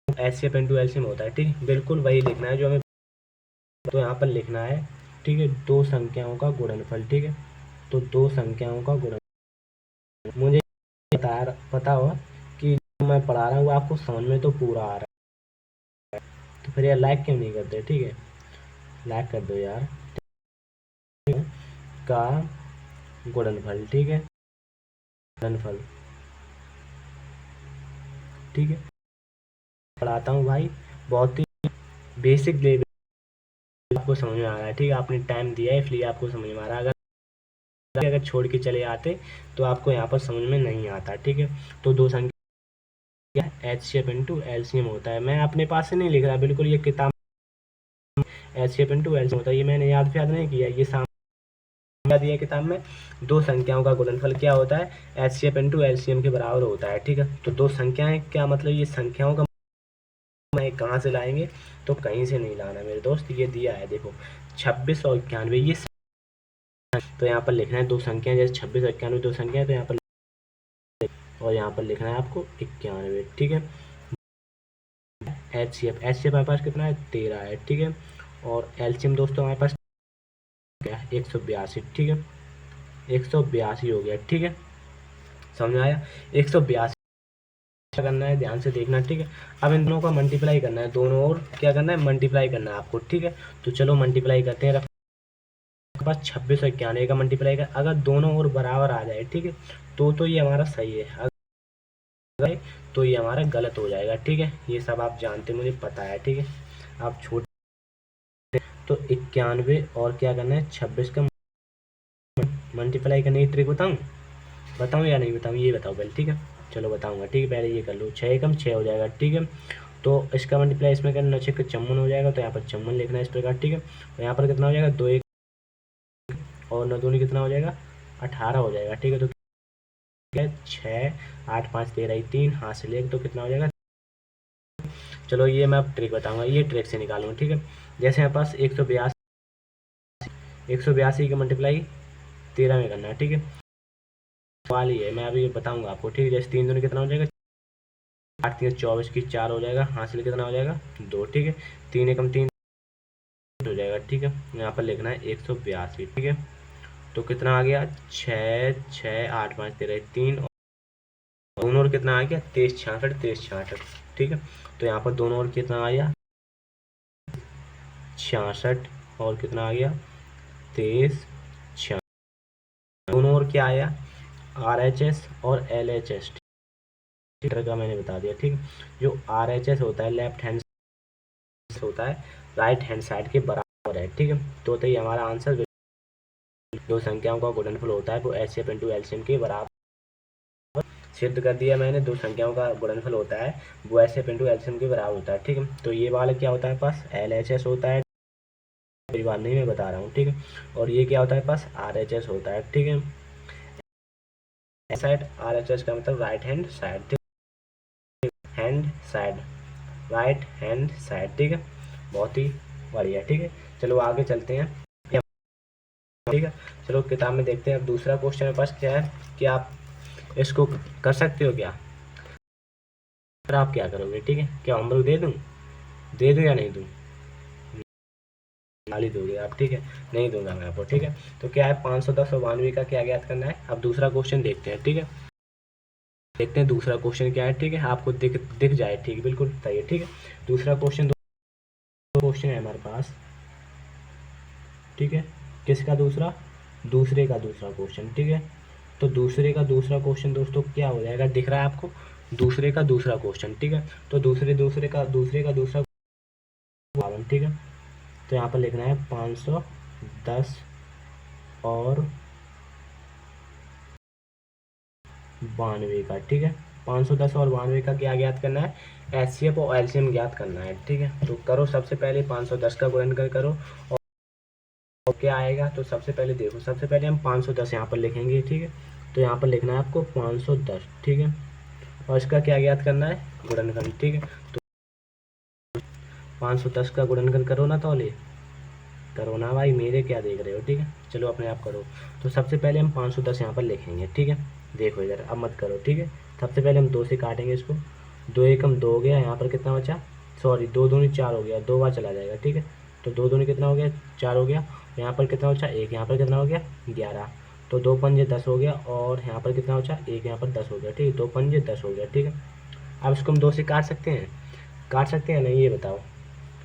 एचसीएफ इंटू एलसीएम होता है, ठीक है। बिल्कुल वही लिखना है जो हमें, तो यहाँ पर लिखना है, ठीक है, दो संख्याओं का गुणनफल, ठीक है। तो दो संख्याओं का गुणनफल, मुझे पता हो कि जो मैं पढ़ा रहा हूँ आपको समझ में तो पूरा आ रहा है, तो फिर यार लाइक क्यों नहीं करते, ठीक है, लाइक कर दो यार, ठीक है? का गुणनफल, ठीक है, गुणनफल, ठीक है। पढ़ाता हूँ भाई, बहुत ही बेसिक लेवल आपको समझ में आ रहा है, ठीक है। आपने टाइम दिया है इसलिए आपको समझ में आ रहा है, अगर छोड़ के चले आते तो आपको यहाँ पर समझ में नहीं आता, ठीक है। तो दो संख्या एचसीएफ इंटू एलसीएम होता है, मैं अपने पास से नहीं लिख रहा, बिल्कुल ये किताब एचसीएफ इंटू एलसीएम होता है, ये मैंने याद नहीं किया, ये सामने दिया किताब में। दो संख्याओं का गुणनफल क्या होता है, एचसीएफ इंटू एलसीएम के बराबर होता है, ठीक है। तो दो संख्याएं, क्या मतलब, ये संख्याओं का मैं कहाँ से लाएंगे, तो कहीं से नहीं लाना मेरे दोस्त, ये दिया है देखो 26 और 91, ये तो यहाँ पर लिखना है दो संख्या, जैसे 26 और 91 दो संख्या है, तो यहाँ पर, और यहाँ पर लिखना है आपको 91, ठीक है। एचसीएफ हमारे पास कितना है, 13 है, ठीक है। और एलसीएम दोस्तों हमारे पास क्या है, 182, ठीक है, 182 हो गया, ठीक है, समझ में आया। 182 करना है, ध्यान से देखना, ठीक है। अब इन दोनों का मल्टीप्लाई करना है, दोनों और क्या करना है, मल्टीप्लाई करना है आपको, ठीक है। तो चलो मल्टीप्लाई करते हैं, आपके पास 26 और 91 का मल्टीप्लाई कर, अगर दोनों और बराबर आ जाए, ठीक है, तो ये हमारा सही है, अगर तो ये हमारा गलत हो जाएगा, ठीक है। ये सब आप जानते, मुझे पता है, ठीक है। आप छोटे, तो 91 और क्या करना है, 26 का मल्टीप्लाई करने की ट्रिक बताऊं या नहीं बताऊं, ये बताओ पहले, ठीक है। चलो बताऊंगा, ठीक है, पहले ये कर लो, 6 एकम 6 हो जाएगा, ठीक है। तो इसका मल्टीप्लाई इसमें करना, 6 का 54 हो जाएगा, तो यहाँ पर 54 लिखना है इस प्रकार, ठीक है। तो यहाँ पर कितना हो जाएगा, 2 1 और 9 दूनी कितना हो जाएगा, 18 हो जाएगा, ठीक है। तो क्या है, 6 8 5 13 3 हाथ से ले, तो कितना हो जाएगा। चलो ये मैं अब ट्रिक बताऊंगा, ये ट्रिक से निकालूंगा, ठीक है। जैसे यहाँ पास 182 का मल्टीप्लाई 13 में करना है, ठीक है, वाली है, मैं अभी बताऊंगा आपको, ठीक है। जैसे 3 दूनी कितना हो जाएगा, 8 3 24 की 4 हो जाएगा, हासिल कितना हो जाएगा, 2, ठीक है। 3 एकम 3 हो जाएगा, ठीक है। यहाँ पर लिखना है 182, ठीक है। तो कितना आ गया, 6 6 8 5 13 3, दोनों और कितना आ गया, 23 66 23 66, ठीक है। तो यहाँ पर दोनों और कितना आ गया, 66, और कितना आ गया, 23 66, दोनों और क्या आया, RHS और LHS, ठीक है, का मैंने बता दिया, ठीक है। जो RHS होता है लेफ्ट हैंड होता है राइट हैंड साइड के बराबर है, ठीक है। तो ये हमारा आंसर, दो संख्याओं का गुणनफल होता है वो एचसीएफ इंटू एलसीएम के बराबर, सिद्ध कर दिया मैंने, दो संख्याओं का गुणनफल होता है वो एचसीएफ इंटू एलसीएम के बराबर होता है, ठीक है। तो ये वाला क्या होता है पास, LHS होता है, मेरी बात नहीं मैं बता रहा हूँ, ठीक है। और ये क्या होता है पास, RHS होता है, ठीक है। साइड RHS का मतलब राइट हैंड साइड, ठीक है, hand side, right hand side, ठीक है। बहुत ही बढ़िया, ठीक है। चलो आगे चलते हैं, ठीक है। चलो किताब में देखते हैं, अब दूसरा क्वेश्चन मेरे पास क्या है, कि आप इसको कर सकते हो क्या, फिर आप क्या करोगे, ठीक है। क्या होमवर्क दे दूँ या नहीं दूँ, गाली दोगे आप, ठीक है, नहीं दूंगा मैं आपको, ठीक है। तो क्या है, 510 और 92 का क्या ज्ञात करना है। अब दूसरा क्वेश्चन देखते हैं, ठीक है, देखते हैं दूसरा क्वेश्चन क्या है, ठीक है। आपको दिख जाए, ठीक, बिल्कुल सही है, ठीक है। दूसरा क्वेश्चन, दो क्वेश्चन है हमारे पास, ठीक है। किसका दूसरा, दूसरे का दूसरा क्वेश्चन, ठीक है। तो दूसरे का दूसरा क्वेश्चन दोस्तों क्या हो जाएगा, दिख रहा है आपको, दूसरे का दूसरा क्वेश्चन, ठीक है। तो दूसरे का दूसरा 52, ठीक है। तो यहाँ पर लिखना है 510 और 92 का, ठीक है, 510 और 92 का क्या ज्ञात करना है, एचसीएफ और एलसीएम ज्ञात करना है। ठीक है, तो करो सबसे पहले 510 का गुणनखंड करो और क्या आएगा। तो सबसे पहले देखो, सबसे पहले हम 510 यहाँ पर लिखेंगे। ठीक है, तो यहाँ पर लिखना है आपको 510। ठीक है, और इसका क्या ज्ञात करना है, गुणनखंड। ठीक है, तो 510 का गुणनखंड करो ना, तो करो ना भाई, मेरे क्या देख रहे हो। ठीक है, चलो अपने आप करो। तो सबसे पहले हम 510 यहाँ पर लिखेंगे। ठीक है, देखो इधर, अब मत करो। ठीक है, सबसे पहले हम 2 से काटेंगे इसको। 2 एकम 2 हो गया, यहाँ पर कितना बचा, सॉरी 2 दूनी 4 हो गया, 2 बार चला जाएगा। ठीक है, तो 2 दूनी कितना हो गया, 4 हो गया। यहाँ पर कितना बचा, 1, यहाँ पर कितना हो गया, 11। तो 2 पंजे 10 हो गया, और यहाँ पर कितना बचा, 1 यहाँ पर 10 हो गया। ठीक है, 2 पंजे 10 हो गया। ठीक है, अब इसको हम 2 से काट सकते हैं, काट सकते हैं नहीं, ये बताओ।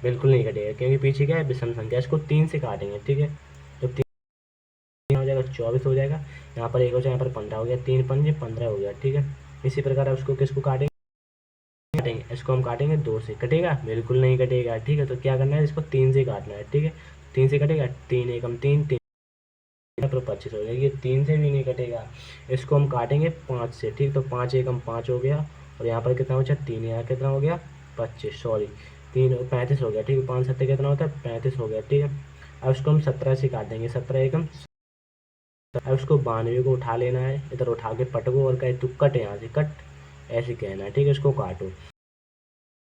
बिल्कुल नहीं कटेगा, क्योंकि पीछे क्या है, विषम संख्या। इसको 3 से काटेंगे। ठीक है, तो 3 हो जाएगा 24 हो जाएगा, यहाँ पर 1 हो जाएगा, यहाँ पर 15 हो गया, 3 पंजे 15 हो गया। ठीक है, इसी प्रकार अब उसको किसको काटेंगे, इसको हम काटेंगे 2 से। कटेगा, बिल्कुल नहीं कटेगा। ठीक है, तो क्या करना है, इसको 3 से काटना है। ठीक है, 3 से कटेगा, 3 एकम 3, 3 पर 25 हो जाएगी, 3 से भी नहीं कटेगा। इसको हम काटेंगे 5 से। ठीक, तो 5 एकम 5 हो गया, और यहाँ पर कितना बचा, 3, यहाँ कितना हो गया, 25, सॉरी 3 35 हो गया। ठीक है, 5 7 कितना होता है, 35 हो गया। ठीक है, अब इसको हम 17 से काटेंगे, 17 एकम। अब उसको 92 को उठा लेना है, इधर उठा के पटको और कहे तू कट, यहाँ से कट, ऐसे कहना है। ठीक है, इसको काटो,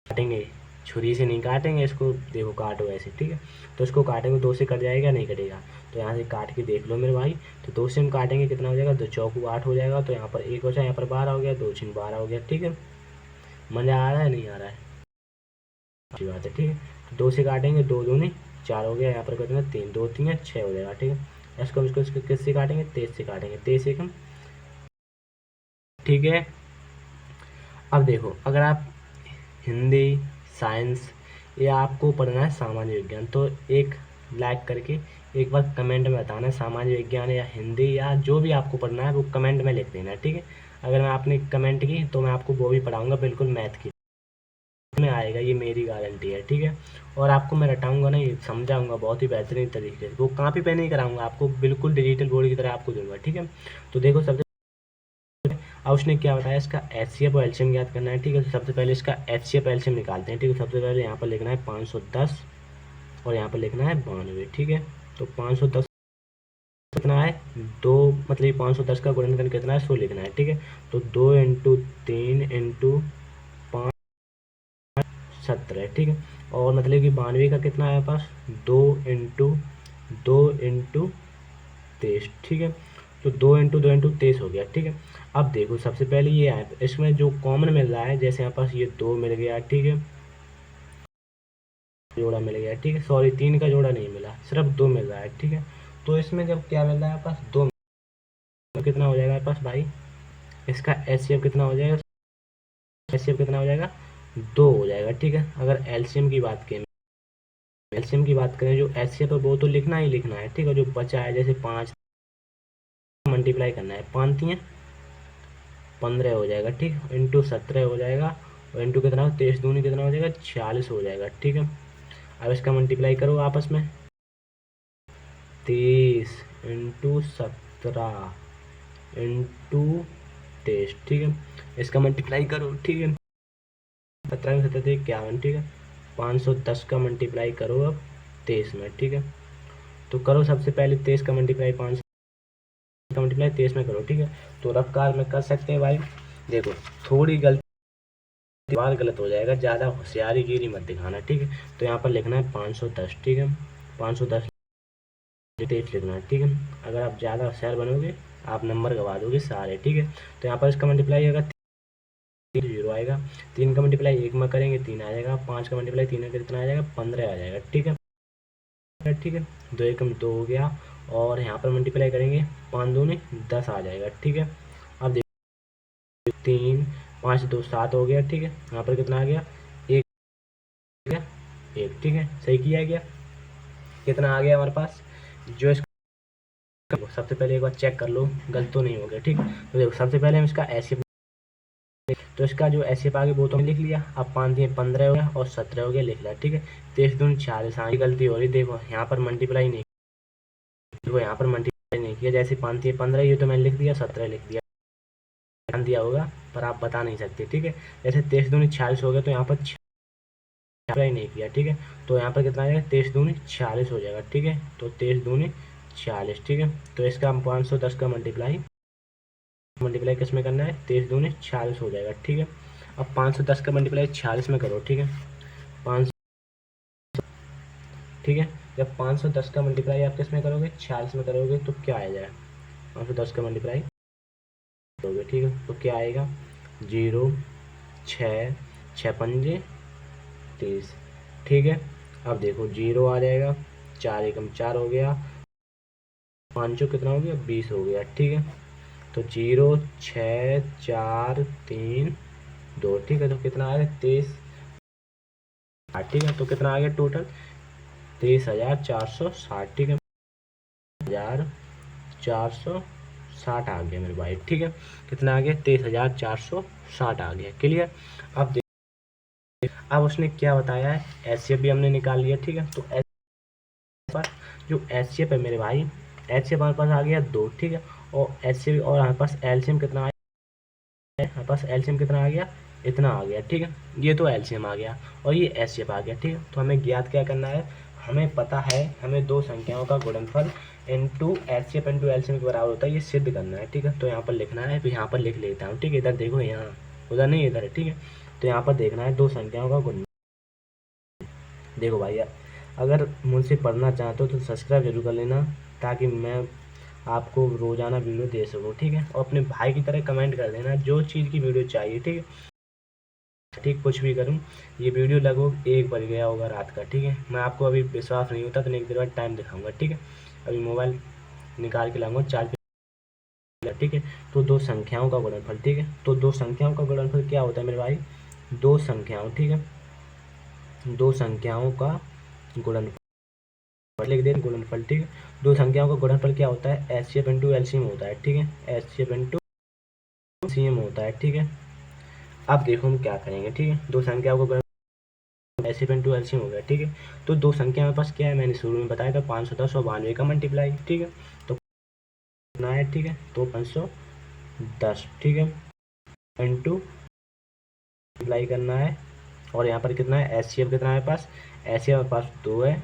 काटेंगे छुरी से नहीं काटेंगे इसको, देखो काटो ऐसे। ठीक है, तो इसको काटेंगे, 2 से कट जाएगा, नहीं कटेगा। तो यहाँ से काट के देख लो मेरे भाई। तो 2 से हम काटेंगे, कितना हो जाएगा, 2 चौकू 8 हो जाएगा। तो यहाँ पर 1 हो जाए, यहाँ पर 12 हो गया, 2 छीन 12 हो गया। ठीक है, मज़ा आ रहा है, नहीं आ रहा है, अच्छी बात है। ठीक है, तो 2 से काटेंगे, 2 दूनी 4 हो गया, यहाँ पर कितना 3, 2 3 6 हो जाएगा। ठीक है, इसको हम इसको किससे काटेंगे, 23 से काटेंगे, 23 एकम। ठीक है, अब देखो, अगर आप हिंदी, साइंस या आपको पढ़ना है सामान्य विज्ञान, तो एक लाइक करके एक बार कमेंट में बताना है, सामान्य विज्ञान या हिंदी या जो भी आपको पढ़ना है वो कमेंट में लिख देना है। ठीक है, अगर मैं आपने कमेंट की तो मैं आपको वो भी पढ़ाऊँगा, बिल्कुल मैथ की में आएगा, ये मेरी गारंटी है। ठीक है, और आपको मैं रटाऊँगा नहीं, समझाऊँगा बहुत ही बेहतरीन तरीके से, वो कॉपी पे नहीं कराऊँगा आपको, बिल्कुल डिजिटल बोर्ड की तरह आपको दूँगा। ठीक है, तो देखो सबसे अब उसने क्या बताया, इसका एचसीएफ और एलसीएम ज्ञात करना है। ठीक है, तो सबसे पहले इसका एचसीएफ एलसीएम निकालते हैं। ठीक है, सबसे पहले यहाँ पर लिखना है 510 और यहाँ पर लिखना है 92। ठीक है, तो 510 कितना है, 2, मतलब ये 510 का गुणनखंड कितना है, 100 लिखना है। ठीक है, तो 2 इंटू 3 इंटू 5 17। ठीक है, और मतलब कि 92 का कितना है पास, 2 इंटू 23। ठीक है, तो 2 इंटू 23 हो गया। ठीक है, अब देखो सबसे पहले ये है, इसमें जो कॉमन मिल रहा है, जैसे यहाँ पास ये 2 मिल गया। ठीक है, जोड़ा मिल गया। ठीक है, सॉरी 3 का जोड़ा नहीं मिला, सिर्फ 2 मिल रहा है। ठीक है, तो इसमें जब क्या मिल रहा है पास, 2, तो कितना हो जाएगा पास भाई, इसका एचसीएफ कितना हो जाएगा, एचसीएफ कितना हो जाएगा, 2 हो जाएगा। ठीक है, अगर एलसीएम की बात करें, एलसीएम की बात करें, जो एचसीएफ है वो तो लिखना ही लिखना है। ठीक है, जो बचा है, जैसे 5 मल्टीप्लाई करना है, 5 3 15 हो जाएगा। ठीक, इंटू 17 हो जाएगा, और इंटू कितना, 23 दूनी कितना हो जाएगा, 46 हो जाएगा। ठीक है, अब इसका मल्टीप्लाई करो आपस में, 23 इंटू 17 इंटू 23। ठीक है, इसका मल्टीप्लाई करो। ठीक है, 17 में 17 51। ठीक है, 510 का मल्टीप्लाई करो अब 23 में। ठीक है, तो करो सबसे पहले 23 का मल्टीप्लाई, 5 का मल्टीप्लाई 23 में करो। ठीक है, तो रफ्तार में कर सकते हैं भाई। देखो थोड़ी गलती, बार गलत हो जाएगा, ज़्यादा होशियारी गिरी मत दिखाना। ठीक है, तो यहाँ पर लिखना है 510। ठीक है, 510 तेज लिखना है। ठीक है, अगर आप ज़्यादा होशियार बनोगे आप नंबर गवा दोगे सारे। ठीक है, तो यहाँ पर इसका मल्टीप्लाई होगा, 3 0 आएगा, 3 का मल्टीप्लाई 1 में करेंगे 3 आ जाएगा, 5 का मल्टीप्लाई 3 में कितना आ जाएगा, 15 आ जाएगा। ठीक है, ठीक है, 2 एकम 2 हो गया, और यहाँ पर मल्टीप्लाई करेंगे 5 दूनी 10 आ जाएगा। ठीक है, अब देखो 3 5 2 7 हो गया। ठीक है, यहाँ पर कितना आ गया, 1 गया, 1। ठीक है, सही किया गया, कितना आ गया हमारे पास, जो इसका सबसे पहले एक बार चेक कर लो गलत तो नहीं हो गया। ठीक, तो देखो सबसे पहले हम इसका एचसीएफ, तो इसका जो एचसीएफ आ गया वो तो लिख लिया, अब 5 दिए 15 हो गया और 17 हो गया, लिख लिया। ठीक है, 23 दूनी 40, हाँ गलती हो रही, देखो यहाँ पर मल्टीप्लाई नहीं, देखो यहाँ पर मल्टीप्लाई नहीं किया, जैसे 5 दिए 15 ये तो मैंने लिख दिया, 17 लिख दिया। ध्यान दिया होगा पर आप बता नहीं सकते, ठीक है। जैसे 23 दूनी 46 हो गया, तो यहाँ पर अप्लाई नहीं किया, ठीक है। तो यहाँ पर कितना आ जाएगा, 23 दूनी 46 हो जाएगा, ठीक है। तो 23 दूनी 40, ठीक है। तो इसका हम 510 का मल्टीप्लाई किस में करना है, 23 दूनी 40 हो जाएगा, ठीक है। अब 510 का मल्टीप्लाई 46 में करो, ठीक है। 5, ठीक है। जब 510 का मल्टीप्लाई आप किस में करोगे, 46 में करोगे, तो क्या आ जाएगा, 510 का मल्टीप्लाई करोगे, ठीक है। तो क्या आएगा, 0, 6, 6 पंजे 30, ठीक है। अब देखो 0 आ जाएगा, 4 एकम 4 हो गया, 5 कितना हो गया, 20 हो गया, ठीक है। तो 0, 6, 4, 3, 2, ठीक है। तो कितना आ गया, 23, ठीक है। तो कितना आ गया टोटल, 23,460, ठीक है। 1,460 आ गया मेरे भाई, ठीक है। कितना आ गया, 23,460 आ गया, क्लियर। अब अब उसने क्या बताया है, एचसीएफ भी हमने निकाल लिया, ठीक है। तो पास जो एचसीएफ है मेरे भाई, एचसीएफ हमारे पास आ गया 2, ठीक है। और एचसीएफ और हमारे पास एलसीएम कितना आया, हमारे पास एलसीएम कितना आ गया, इतना आ गया, ठीक है। ये तो एलसीएम आ गया और ये एचसीएफ आ गया, ठीक है। तो हमें ज्ञात क्या करना है, हमें पता है हमें दो संख्याओं का गुणनफल इनटू एचसीएफ इनटू एलसीएम के बराबर होता है, ये सिद्ध करना है, ठीक है। तो यहाँ पर लिखना है, तो यहाँ पर लिख लेता हूँ, ठीक है। इधर देखो, यहाँ उधर नहीं, इधर है, ठीक है। तो यहाँ पर देखना है दो संख्याओं का गुणन। देखो भाई, अगर मुझसे पढ़ना चाहते हो तो सब्सक्राइब जरूर कर लेना, ताकि मैं आपको रोजाना वीडियो दे सकूँ, ठीक है। और अपने भाई की तरह कमेंट कर देना जो चीज़ की वीडियो चाहिए, ठीक है। ठीक, कुछ भी करूँ, ये वीडियो लगभग 1 बज गया होगा रात का, ठीक है। मैं आपको अभी विश्वास नहीं होता तो एक देर बाद टाइम दिखाऊंगा, ठीक है। अभी मोबाइल निकाल के लाऊंगा चार्ज पे, ठीक है। तो दो संख्याओं का गुणनफल, ठीक है। तो दो संख्याओं का गुणनफल क्या होता है मेरे भाई, दो संख्याओं, ठीक है, दो संख्याओं का गुणनफल लिख दें, गुणनफल, ठीक है। दो संख्याओं का गुणनफल क्या होता है, एचसीएफ इंटू एलसीएम होता है, ठीक है। एचसीएफ इंटू एलसीएम होता है, ठीक है। अब देखो हम क्या करेंगे, ठीक है। दो संख्याओं का गुणनफल एचसीएफ इंटू एलसीएम हो गया, ठीक है। तो दो संख्या हमारे पास क्या है, मैंने शुरू में बताया था 510 और 92 का मल्टीप्लाई, ठीक है। तो कितना है, ठीक है। तो 510, ठीक है, इंटू मल्टीप्लाई करना है। और यहाँ पर कितना है, एचसीएफ कितना है हमारे पास, एचसीएफ हमारे पास 2 है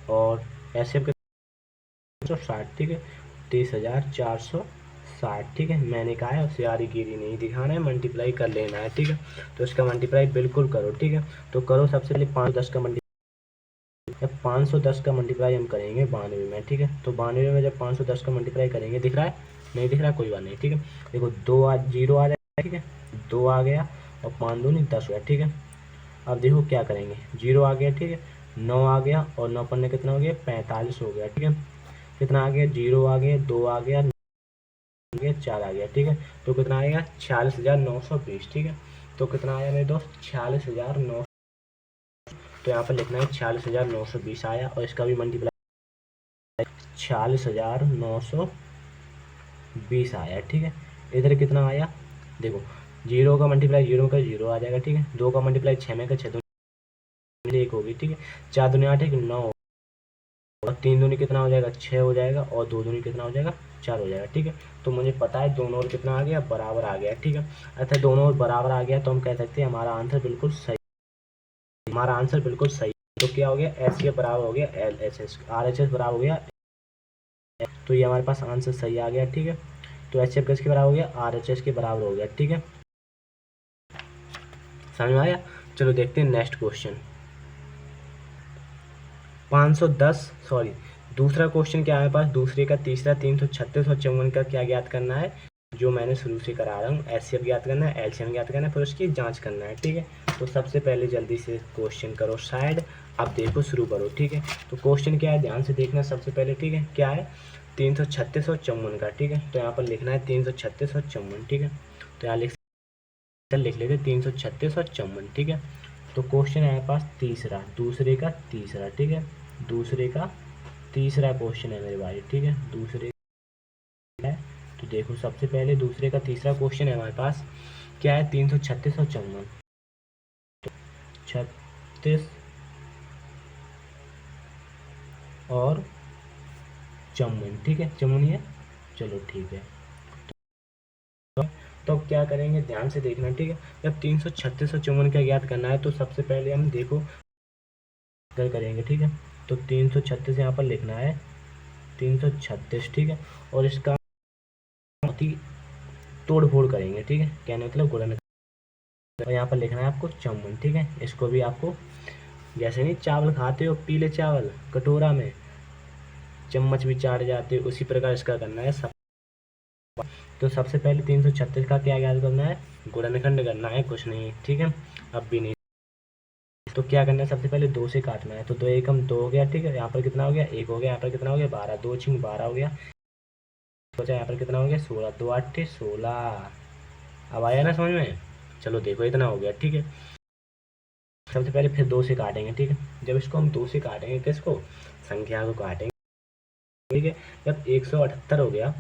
और एचसीएफ 60, ठीक है। 23,460, ठीक है। मैंने कहा है होशियारी गिरी नहीं दिखाना है, मल्टीप्लाई कर लेना है, ठीक है। तो इसका मल्टीप्लाई बिल्कुल करो, ठीक है। तो करो, सबसे पहले 510 का मल्टीप्लाई, जब 510 का मल्टीप्लाई हम करेंगे 92 में, ठीक है। तो 92 में जब 510 का मल्टीप्लाई करेंगे, दिख रहा है, नहीं दिख रहा, कोई बात नहीं, ठीक है। देखो 0 आ जाएगा, ठीक है, 2 आ गया और 5 दूनी 10 हुआ, ठीक है। अब देखो क्या करेंगे, 0 आ गया, ठीक है, 9 आ गया और 9 पन्ने कितना हो गया, 45 हो गया, ठीक है। कितना आ गया, 0 आ गया, 2 आ गया, 4 आ गया, ठीक है। तो कितना आएगा, 46,920, ठीक है। तो कितना आया मेरे दोस्त, 46,900। तो यहाँ पर लिखना है 46,920 आया और इसका भी मल्टीप्लाई 46,920 आया, ठीक है। इधर कितना आया, देखो 0 का मल्टीप्लाई 0 का 0 आ जाएगा, ठीक है। 2 का मल्टीप्लाई 6 में का 6 दूनी 1 होगी, ठीक है। 4 दूनी 8 1 9 और 3 दूनी कितना हो जाएगा, 6 हो जाएगा और 2 दूनी कितना हो जाएगा, 4 हो जाएगा, ठीक है। तो मुझे पता है दोनों ओर कितना आ गया, बराबर आ गया, ठीक है। अच्छा, दोनों ओर बराबर आ गया तो हम कह सकते हैं हमारा आंसर बिल्कुल सही, हमारा आंसर बिल्कुल सही। तो क्या हो गया, एस के बराबर हो गया L H S, R H S बराबर हो गया, तो ये हमारे पास आंसर सही आ गया, ठीक है। तो एच एफ किसके बराबर हो गया, आर एच एस के बराबर हो गया, ठीक है। समझ में आया। चलो देखते हैं नेक्स्ट क्वेश्चन, 510, सॉरी, दूसरा क्वेश्चन क्या है हमारे पास, दूसरे का तीसरा 336 और 54 का क्या ज्ञात करना है, जो मैंने शुरू से करा रहा हूँ। एचसीएफ ज्ञात करना है, एलसीएम ज्ञात करना है, फिर उसकी जांच करना है, ठीक है। तो सबसे पहले जल्दी से क्वेश्चन करो साइड, अब देखो शुरू करो, ठीक है। तो क्वेश्चन क्या है, ध्यान से देखना सबसे पहले, ठीक है। क्या है, 336 और 54 का, ठीक है। तो यहाँ पर लिखना है 336 और 54, ठीक है। तो यहाँ लिख लेते 336 और 54, ठीक है। तो क्वेश्चन है हमारे पास तीसरा, दूसरे का तीसरा, ठीक है। दूसरे का तीसरा क्वेश्चन है मेरे भाई, ठीक है। दूसरे है, तो देखो सबसे पहले दूसरे का तीसरा क्वेश्चन है हमारे पास, क्या है, 336 और 54, 36 और 54, ठीक है, 54 है, चलो ठीक है। तो अब क्या करेंगे, ध्यान से देखना, ठीक है। जब 336 और 54 का ज्ञात करना है तो सबसे पहले हम देखो क्या करेंगे, ठीक है। तो 336 यहाँ पर लिखना है, 336, ठीक है। और इसका बहुत ही तोड़ फोड़ करेंगे, ठीक है, कहने मतलब गुणन। और यहाँ पर लिखना है आपको 54, ठीक है। इसको भी आपको जैसे नहीं चावल खाते हो पीले चावल कटोरा में चम्मच भी चाट जाते हो, उसी प्रकार इसका करना है सब। तो सबसे पहले 336 का क्या याद करना है, गुणनखंड करना है, कुछ नहीं, ठीक है। अब भी नहीं तो क्या करना है, सबसे पहले 2 से काटना है। तो 2 एकम 2 हो गया, ठीक है। यहाँ पर कितना हो गया, 1 हो गया। यहाँ पर कितना हो गया, 12, 2 छिंग 12 हो गया। सोचा यहाँ पर कितना हो गया, 16, 2 8 16। अब आया ना समझ में, चलो देखो इतना हो गया, ठीक है। सबसे पहले फिर 2 से काटेंगे, ठीक है। जब इसको हम 2 से काटेंगे, किसको, संख्या को काटेंगे, ठीक है। जब 178 हो गया,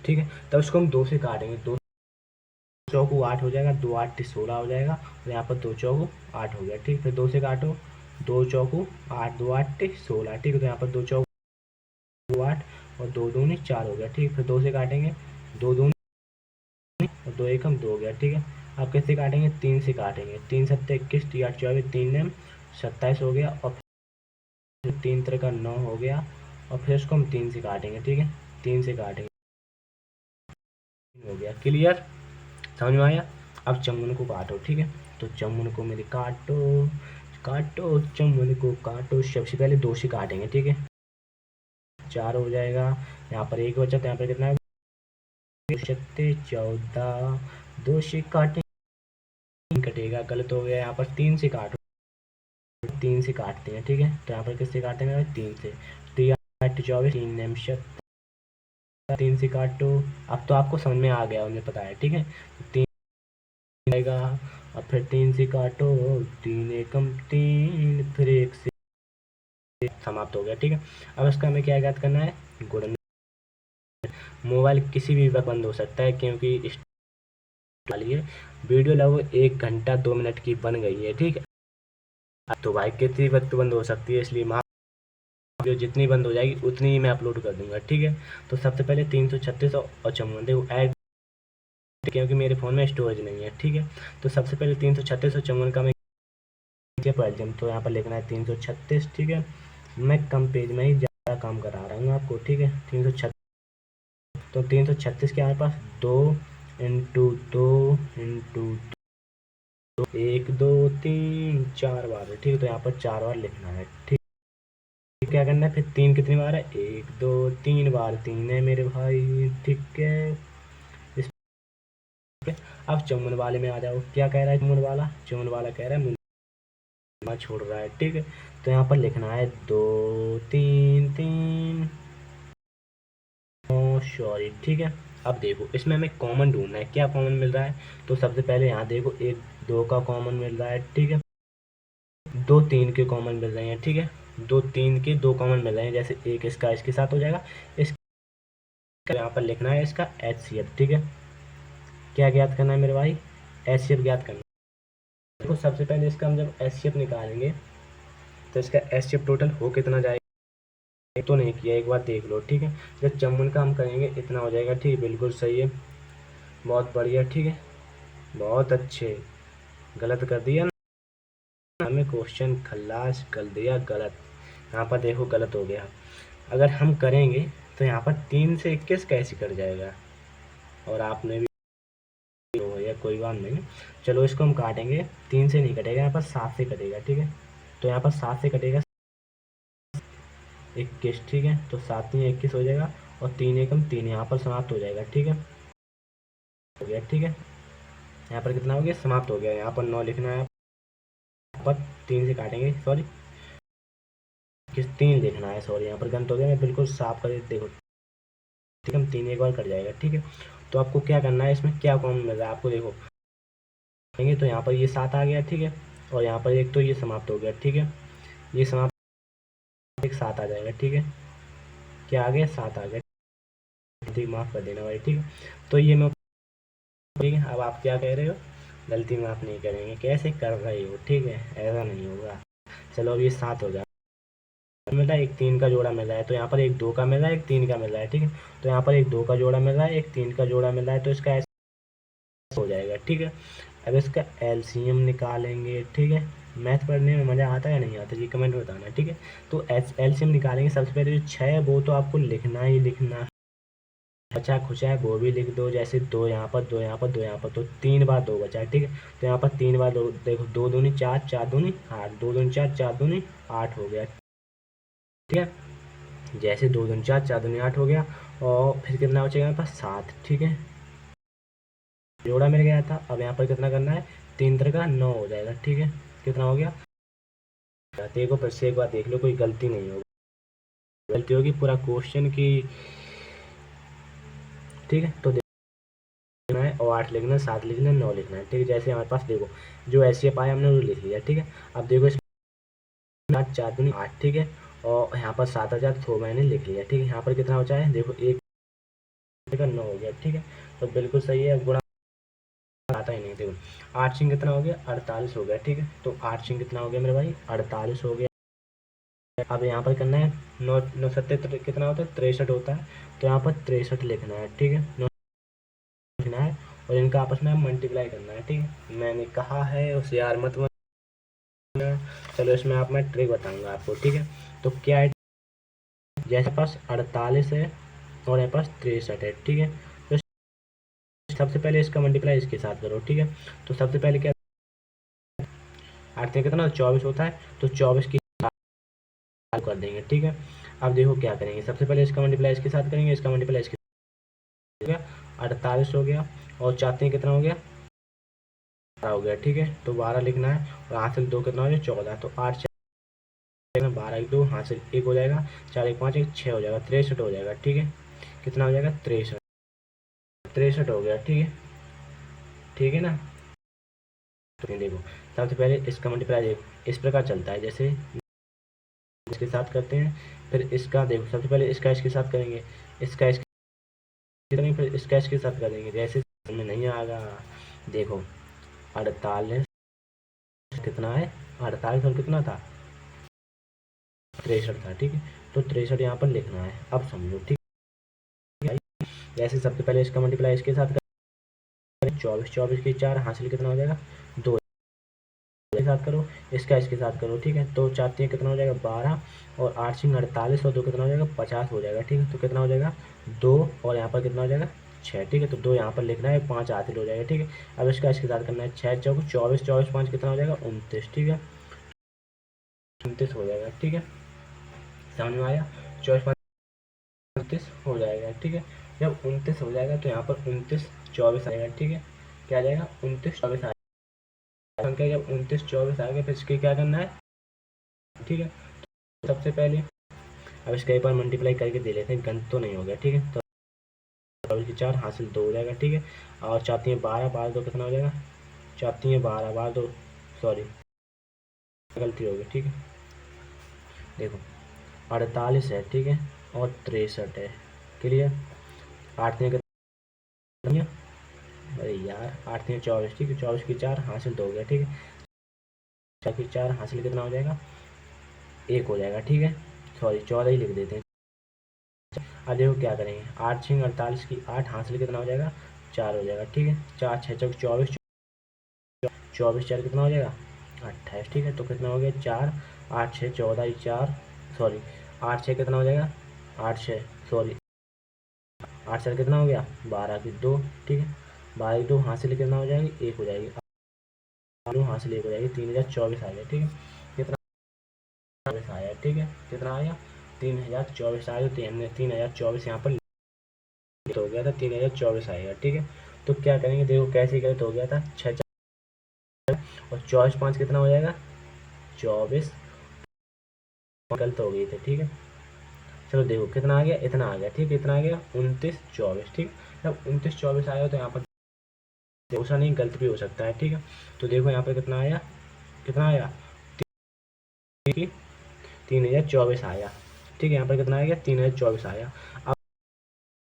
ठीक है, तब इसको हम 2 से काटेंगे। 2 चौकू 8 हो जाएगा, 2 8 16 हो जाएगा। और यहाँ पर 2 चौकू 8 हो गया, ठीक। फिर 2 से काटो, 2 चौकू 8, 2 8 16, ठीक है। तो यहाँ पर 2 चौकू 8 और 2 दूनी 4 हो गया, ठीक। फिर 2 से काटेंगे, 2 दूनी और 2 एकम 2 हो गया, ठीक है। अब कैसे काटेंगे, 3 से काटेंगे। 3 सत्ते 21, 3 8 24, 3 नम 27 हो गया। और फिर 3 का 9 हो गया। और फिर इसको हम 3 से काटेंगे, ठीक है। 3 से काटेंगे, हो गया, क्लियर, समझ में आया। अब चमुन को काटो, ठीक है। तो चमुन को मेरे काटो, काटो चमुन को काटो। सबसे पहले 2 से काटेंगे, ठीक है। 4 हो जाएगा। यहाँ पर 1 बचा, तो यहाँ पर कितना है, 14, 2 से काटेंगे, कटेगा, गलत हो गया। यहाँ पर 3 से काटो, 3 से काटते हैं, ठीक है। तो यहाँ पर किससे काटेंगे, 3 से। 3 8 24, 3 9 3 से काटो। अब तो आपको समझ में आ गया, मुझे पता है, ठीक है। 3 आएगा। अब फिर 3 से काटो, 3 एकम 3, फिर 1 से समाप्त हो गया, ठीक है। अब इसका हमें क्या याद करना है, गुणन। मोबाइल किसी भी वक्त बंद हो सकता है, क्योंकि इस वाली वीडियो लगभग 1 घंटा 2 मिनट की बन गई है, ठीक है। तो भाई कितनी वक्त बंद हो सकती है, इसलिए वीडियो जितनी बंद हो जाएगी उतनी ही मैं अपलोड कर दूंगा, ठीक है। तो सबसे पहले 336 और 54 देखो ऐड, क्योंकि मेरे फ़ोन में स्टोरेज नहीं है, ठीक है। तो सबसे पहले 336 और 54 का मैं पहले तो यहाँ पर लिखना है 336, ठीक है। मैं कम पेज में ही ज़्यादा काम करा रहा हूँ आपको, ठीक है। 336, तो 336 के हमारे पास 2 इंटू 2 इंटू 1 2 3 4 बार है, ठीक है। तो यहाँ पर 4 बार लिखना है, ठीक। क्या करना है, फिर 3 कितनी बार है, 1 2 3 बार, 3 है मेरे भाई, ठीक है। इस अब चौवन वाले में आ जाओ, क्या कह रहा है चौवन वाला, चौवन वाला कह रहा है मुन्ना छोड़ रहा है, ठीक है। तो यहाँ पर लिखना है 2 3 3 सॉरी, ठीक है। अब देखो इसमें हमें कॉमन ढूंढना है, क्या कॉमन मिल रहा है। तो सबसे पहले यहाँ देखो 1 2 का कॉमन मिल रहा है, ठीक है। 2 3 के कॉमन मिल रहे हैं, ठीक है। 2 3 के 2 कॉमन मिल रहे हैं, जैसे एक इसका इसके साथ हो जाएगा। इसका यहाँ पर लिखना है इसका HCF, ठीक है। क्या ज्ञात करना है मेरे भाई, HCF ज्ञात करना है। देखो सबसे पहले इसका हम जब HCF निकालेंगे तो इसका HCF टोटल हो कितना जाएगा, तो नहीं किया, एक बार देख लो, ठीक है। जब चम्मन का हम करेंगे इतना हो जाएगा, ठीक है, बिल्कुल सही है, बहुत बढ़िया, ठीक है, बहुत अच्छे। गलत कर दिया ना, हमें क्वेश्चन खल्लास कर दिया गलत। यहाँ पर देखो गलत हो गया। अगर हम करेंगे तो यहाँ पर 3 से 21 कैसे कट जाएगा, और आपने भी हो या कोई बात नहीं। चलो इसको हम काटेंगे, 3 से नहीं कटेगा, यहाँ पर 7 से कटेगा, ठीक है। तो यहाँ पर 7 से कटेगा 21, ठीक है। तो 7 3 21 हो जाएगा, और 3 एकम 3 यहाँ पर समाप्त हो जाएगा, ठीक है, हो गया, ठीक है। यहाँ पर कितना हो गया, समाप्त हो गया। यहाँ पर 9 लिखना है, यहाँ पर 3 से काटेंगे, सॉरी 3 लिखना है, सॉरी यहाँ पर गलत हो गया, मैं बिल्कुल साफ कर देखो, ठीक है। 3 एक बार कट जाएगा, ठीक है। तो आपको क्या करना है, इसमें क्या कॉमन मिल रहा है आपको, देखो तो यहाँ पर ये 7 आ गया, ठीक है। और यहाँ पर एक तो ये समाप्त हो गया, ठीक है, ये समाप्त, एक 7 आ जाएगा, ठीक है। क्या आ गया, 7 आ गया, ठीक, माफ़ कर देना भाई, ठीक है। तो ये मैं, ठीक है। अब आप क्या कह रहे हो, गलती माफ़ नहीं करेंगे, कैसे कर रहे हो, ठीक है, ऐसा नहीं होगा। चलो अब ये 7 हो जाए, मिल रहा है, एक 3 का जोड़ा मिल रहा है, तो यहाँ पर एक 2 का मिल रहा है, एक 3 का मिल रहा है, ठीक है। तो यहाँ पर एक 2 का जोड़ा मिल रहा है, एक 3 का जोड़ा मिल रहा है, तो इसका हो जाएगा, ठीक है। अब इसका एलसीएम निकालेंगे, ठीक है। मैथ पढ़ने में मज़ा आता है या नहीं आता, ये कमेंट में बताना, ठीक है। तो एलसीएम निकालेंगे, सबसे पहले जो 6 है वो तो आपको लिखना ही लिखना है, बचा खुचा है वो भी लिख दो, जैसे 2 यहाँ पर, 2 यहाँ पर, 2 यहाँ पर, तो 3 बार 2 बचा है, ठीक है। तो यहाँ पर 3 बार 2, देखो 2 दूनी 4, 4 दूनी 8, 2 दूनी 4, 4 दूनी 8 हो गया, ठीक है। जैसे 2 दूनी 4, 4 दूनी 8 हो गया, और फिर कितना बचेगा यहाँ पर 7, ठीक है। जोड़ा मिल गया था। अब यहाँ पर कितना करना है, 3 3 का 9 हो जाएगा, ठीक है। कितना हो गया, देखो फिर से एक बार देख लो, कोई गलती नहीं होगी, गलती होगी पूरा क्वेश्चन की, ठीक है। तो देखना है और 8 लिखना है, 7 लिखना है, 9 लिखना है, ठीक है। जैसे हमारे पास देखो जो ऐसे पाया हमने वो लिख लिया, ठीक है। अब देखो इसमें 4 दूनी 8, ठीक है। और यहाँ पर 7000 तो मैंने लिख लिया, ठीक है। यहाँ पर कितना बचा है, देखो 1 का 9 हो गया, ठीक है। तो बिल्कुल सही है, गुणा आता ही नहीं। देखो 8 सिंह कितना हो गया, 48 हो गया, ठीक है। तो 8 सिंह कितना हो गया मेरे भाई, 48 हो गया। अब यहाँ पर करना है 9 9 सत्ते कितना होता है, 63 होता है। तो यहाँ पर 63 लिखना है, ठीक है, 9 लिखना है, और इनका आपस में मल्टीप्लाई करना है, ठीक है। मैंने कहा है उसे यार मत बनना। चलो इसमें आप मैं ट्रिक बताऊंगा आपको, ठीक है। तो क्या है, जैसे पास 48 है और यहाँ पास 63 है, ठीक है। तो सबसे पहले इसका मल्टीप्लाई इसके साथ करो, ठीक है। तो सबसे पहले क्या, 8 से कितना 24 होता है, तो 24 की कर देंगे, ठीक है। अब देखो क्या करेंगे, सबसे पहले इसका मल्टीप्लाई इसके साथ करेंगे, इसका मल्टीप्लाई इसके साथ हो गया, 48 हो गया, और चाहते हैं कितना हो गया, 12 हो गया, ठीक है। तो 12 लिखना है, और हासिल 2 कितना हो गया, 14। तो 8 12 1 2 हासिल 1 हो जाएगा, 4 1 5 1 6 हो जाएगा, 63 हो जाएगा, ठीक है। कितना हो जाएगा, 63, 63 हो गया, ठीक है, ठीक है ना। तो देखो सबसे पहले इसका मल्टीप्लाई देखो इस प्रकार चलता है, जैसे इसके साथ करते हैं, फिर इसका देखो सबसे पहले इसका इसके साथ करेंगे, इसका इसके करेंगे, फिर इसका इसके साथ करेंगे, जैसे समझ में नहीं आएगा। देखो 48 कितना है, 48 और कितना था, 63 था, ठीक है। तो 63 यहाँ पर लिखना है, अब समझो, ठीक है। जैसे सबसे पहले इसका मल्टीप्लाई इसके साथ करें, 24 24 की 4 हासिल कितना हो जाएगा, 2 के साथ करो, इसका इसके साथ करो, ठीक है। तो 4 3 कितना हो जाएगा, 12, और 8 सिंह 48, और 2 कितना हो जाएगा, 50 हो जाएगा, ठीक है। तो कितना हो जाएगा, 2, और यहाँ पर कितना हो जाएगा, 6, ठीक है। तो 2 यहाँ पर लिखना है, 5 हासिल हो जाएगा, ठीक है। अब इसका इसके साथ करना है, 6 चौक 24, 24 5 कितना हो जाएगा, 29, ठीक है, 29 हो जाएगा, ठीक है। समझ में आया, 24 5 29 हो जाएगा, ठीक है। जब 29 हो जाएगा तो यहाँ पर 29 24 आएगा, ठीक है। क्या आ जाएगा, 29 24 आएगा, संख्या जब 29 24 आ गया, फिर इसके क्या करना है, ठीक है। सबसे पहले अब इसका एक बार मल्टीप्लाई करके दे लेते हैं, गणित तो नहीं हो गया, ठीक है। तो 24 की 4 हासिल 2 हो जाएगा, ठीक है। और चाहती है 12, 12 2 कितना हो जाएगा, चाहती है 12 12 2, सॉरी गलती हो गई, ठीक है। देखो 48 है, ठीक है, और 63 है, क्लियर। 8 ने कितना, अरे यार 8 ने 24, ठीक है, 24 की 4 हासिल 2 हो गया, ठीक है। 4 की 4 हासिल कितना हो जाएगा, 1 हो जाएगा, ठीक है। सॉरी 14 ही लिख देते हैं। अब देखो क्या करेंगे, 8 6 48 की 8 हासिल कितना हो जाएगा, 4 हो जाएगा, ठीक है। 4 6 चौक 24, 24 4 कितना हो जाएगा, 28, ठीक है। तो कितना हो गया, 4 8 6 14 4, सॉरी 8 6 कितना हो जाएगा, 8 6 सॉरी 8 4 कितना हो गया, 12 की 2, ठीक है। 12 की 2 हासिल कितना हो जाएगी, 1 हो जाएगी, 2 हासिल 1 हो जाएगी, 3024 आ गया, ठीक है। कितना 24 आया, ठीक है। कितना आया, 3024 आया, तो हमने 3024 यहाँ पर तो हो गया था, 3024 आएगा, ठीक है। तो क्या करेंगे, देखो कैसे गलत हो गया था, 6 और 24 5 कितना हो जाएगा, 24 गलत हो गई थी, ठीक है। चलो देखो कितना आ गया, इतना आ गया, ठीक है। इतना आ गया 29 24, ठीक। जब 29 24 आया तो यहाँ पर दूसरा नहीं गलत भी हो सकता है, ठीक है। तो देखो यहाँ पर कितना आया, कितना आया, 3024 आया, ठीक है। यहाँ पर कितना आ गया, 3024 आया। अब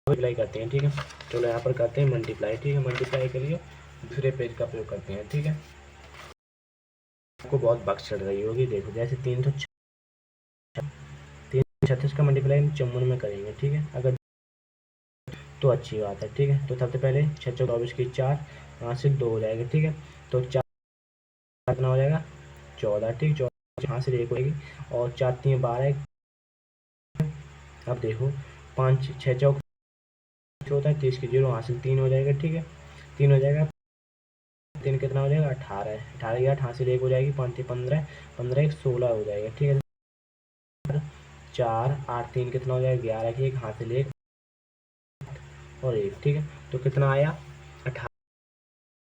मल्टीप्लाई करते हैं, ठीक है। चलो यहाँ पर करते हैं मल्टीप्लाई, ठीक है। मल्टीप्लाई के लिए दूसरे पेज का प्रयोग करते हैं, ठीक है। आपको बहुत बख्श चढ़ रही होगी, देखो जैसे 336 का मल्टीप्लाई 54 में करेंगे, ठीक है। अगर तो अच्छी बात है, ठीक है। तो सबसे पहले 6 24 की 4 हासिल 2 हो जाएगा, ठीक है। तो 4 कितना हो जाएगा 14, ठीक। 14 हासिल 1 हो जाएगी और 4 3 12। अब देखो 5 6 चौक होता है 30 की 0 हासिल 3 हो जाएगा, ठीक है। 3 हो जाएगा, 3 कितना हो जाएगा 18, 18 की 8 हासिल 1 हो जाएगी, 5 15, 15 1 16 हो जाएगा, ठीक है। 4 8 3 कितना हो जाएगा 11 की 1 हासिल 1 और 1, ठीक है। तो कितना आया 18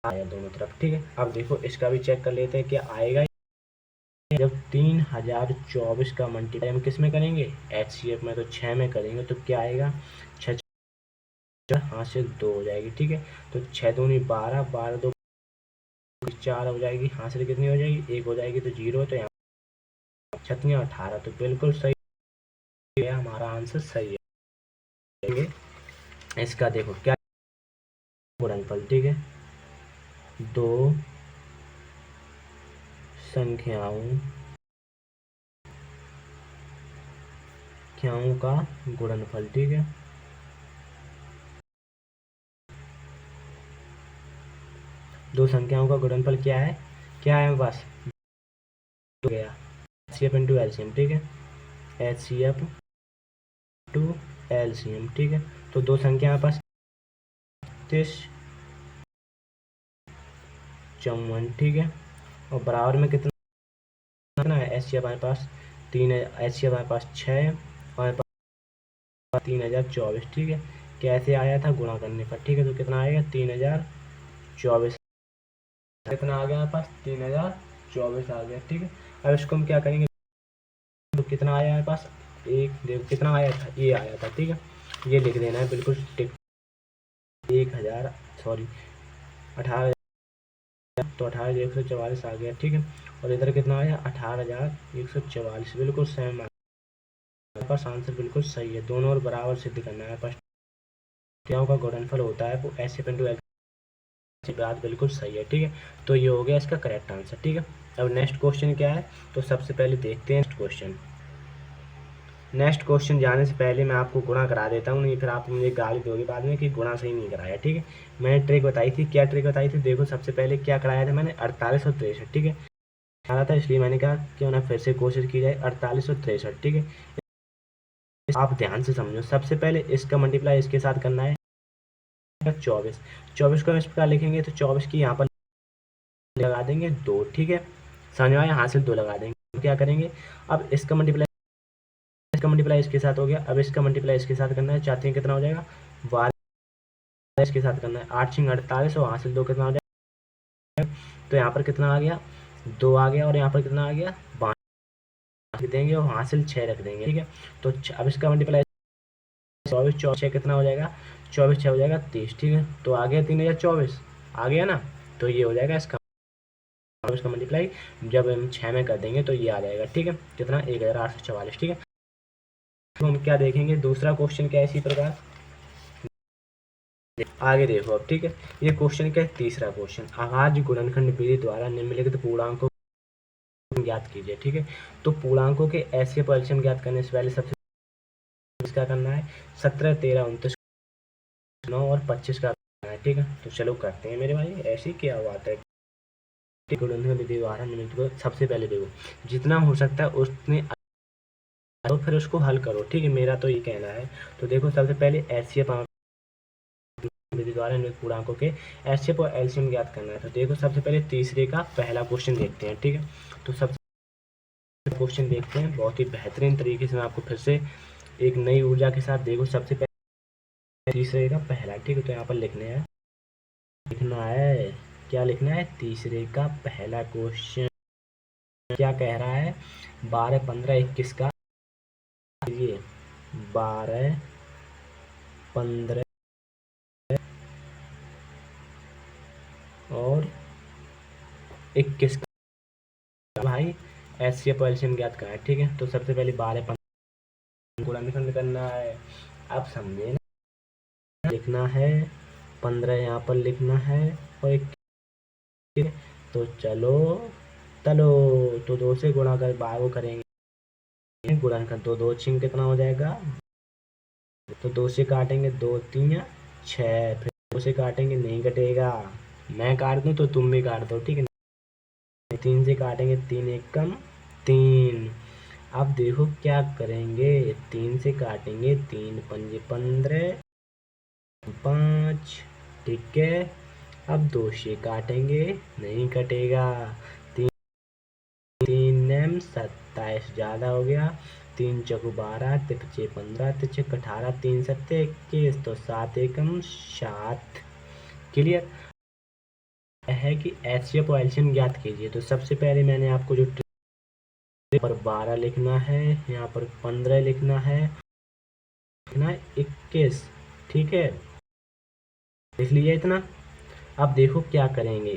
आया दोनों तरफ, ठीक है। अब देखो इसका भी चेक कर लेते हैं क्या आएगा। जब 3024 का मल्टीप्लाई हम किस में करेंगे HCF में, तो 6 में करेंगे तो क्या आएगा 6 हासिल 2 हो जाएगी, ठीक है। तो 6 दूनी 12, 12 2 4 हो जाएगी, हासिल कितनी हो जाएगी 1 हो जाएगी, तो 0। तो यहाँ 6 18, तो बिल्कुल सही है, हमारा आंसर सही है। इसका देखो क्या गुणनफल, ठीक है। दो संख्याओं का गुणनफल, ठीक है। दो संख्याओं का गुणनफल क्या है हमारे पास हो गया HCF इंटू एलसीएम, ठीक है। HCF टू एलसीएम, ठीक है। तो दो संख्या हमारे पास 30 54, ठीक है। और बराबर में कितना है HCF हमारे पास 3 है, HCF हमारे पास 6, हमारे पास 3024, ठीक है। कैसे आया था गुणा करने पर, ठीक है। तो कितना आएगा 3024, कितना आ गया हमारे पास 3024 आ गया, ठीक है। अब इसको हम क्या करेंगे, तो कितना आया हमारे पास एक देखो कितना आया था, ये आया था, ठीक है। ये लिख देना है बिल्कुल टिक 1000 सॉरी 18, तो 18,144 आ गया, ठीक है। और इधर कितना आया 18,144, बिल्कुल सेम हमारे पास आंसर बिल्कुल सही है। दोनों और बराबर सिद्ध करना है। संख्याओं का गुणनफल होता है वो HCF इंटू एलसीएम, बात बिल्कुल सही है, ठीक है। तो ये हो गया इसका करेक्ट आंसर, ठीक है। अब नेक्स्ट क्वेश्चन क्या है, तो सबसे पहले देखते हैं नेक्स्ट क्वेश्चन जाने से पहले मैं आपको गुणा करा देता हूँ, नहीं फिर आप मुझे गाली दोगे बाद में कि गुणा सही नहीं कराया, ठीक है। मैंने ट्रिक बताई थी, क्या ट्रिक बताई थी, देखो सबसे पहले क्या कराया था मैंने 48 और 63, ठीक है। आ रहा था इसलिए मैंने कहा क्यों ना फिर से कोशिश की जाए 48 और 63, ठीक है। आप ध्यान से समझो, सबसे पहले इसका मल्टीप्लाई इसके साथ करना है 24, 24 को हम इस प्रकार लिखेंगे, तो 24 की यहाँ पर लगा देंगे 2, ठीक है। समझ में आया, यहाँ से 2 लगा देंगे, क्या करेंगे अब इसका मल्टीप्लाई इसके साथ हो गया। अब इसका मल्टीप्लाई इसके साथ करना है, चाहते हैं कितना हो जाएगा 12 इसके साथ करना है, 8 6 48 और यहाँ से 2 कितना हो जाएगा, तो यहाँ पर कितना आ गया 2 आ गया और यहाँ पर कितना आ गया 5 देंगे और हासिल 6 रख देंगे, ठीक है। तो अब इसका मल्टीप्लाई 24 6 कितना हो जाएगा 24 6 हो जाएगा 30, ठीक है। तो आ गया 3024 आ गया ना, तो ये हो जाएगा इसका मल्टीप्लाई जब हम 6 में कर देंगे तो ये आ जाएगा, ठीक है। कितना 1844, ठीक है। तो हम क्या देखेंगे दूसरा क्वेश्चन क्या है इसी प्रकार आगे देखो अब, ठीक है। ये क्वेश्चन क्या है तीसरा क्वेश्चन, अभाज्य गुणनखंड विधि द्वारा निम्नलिखित पूर्णांकों को ज्ञात कीजिए, ठीक है। तो पूर्णांकों के ऐसे एलसीएम ज्ञात करने से पहले सबसे इसका करना है 17 13 29 9 और 25 का करना है, ठीक है। तो चलो करते हैं मेरे भाई, ऐसी क्या बात है। गुणनखंड विधि द्वारा निम्नलिखित सबसे पहले देखो जितना हो सकता है उतने तो फिर उसको हल करो, ठीक है। मेरा तो ये कहना है। तो देखो सबसे पहले HCF विधि द्वारा निम्नलिखित पूर्णांकों के HCF और एलसीएम ज्ञात करना है। तो देखो सबसे पहले तीसरे का पहला क्वेश्चन देखते हैं, ठीक है। तो सबसे क्वेश्चन देखते हैं बहुत ही बेहतरीन तरीके से, मैं आपको फिर से एक नई ऊर्जा के साथ देखो सबसे पहले तीसरे का पहला, ठीक है। तो यहाँ पर लिखना है क्या लिखना है, तीसरे का पहला क्वेश्चन क्या कह रहा है 12 15 21 का, ये 12 15 और 21 का भाई HCF एलसीएम ज्ञात करना है, ठीक है। तो सबसे पहले 12 15 गुणनखंड करना है, आप समझे ना, लिखना है 15 यहाँ पर लिखना है और 21, तो चलो तो 2 से गुणा कर वो करेंगे गुणनखंड, तो 2 छिंग कितना हो जाएगा, तो 2 से काटेंगे 2 3 6, फिर 2 से काटेंगे नहीं कटेगा, मैं काट दूँ तो तुम भी काट दो, ठीक है। 3 से काटेंगे, 3 एकम 3। अब देखो क्या करेंगे, 3 से काटेंगे, 3 पंजे 15, 5, ठीक है। अब 2 से काटेंगे, नहीं कटेगा। 3 एम 27 ज़्यादा हो गया। 3 चौको 12, 3 पचे 15, 3 छक 18, 3 सत्ते 21, तो 7 एकम 7। क्लियर है कि एचसीएफ और एलसीएम ज्ञात कीजिए। तो सबसे पहले मैंने आपको जो पर 12 लिखना है, यहाँ पर 15 लिखना है, लिखना है 21, ठीक है। लिख लिया इतना। अब देखो क्या करेंगे,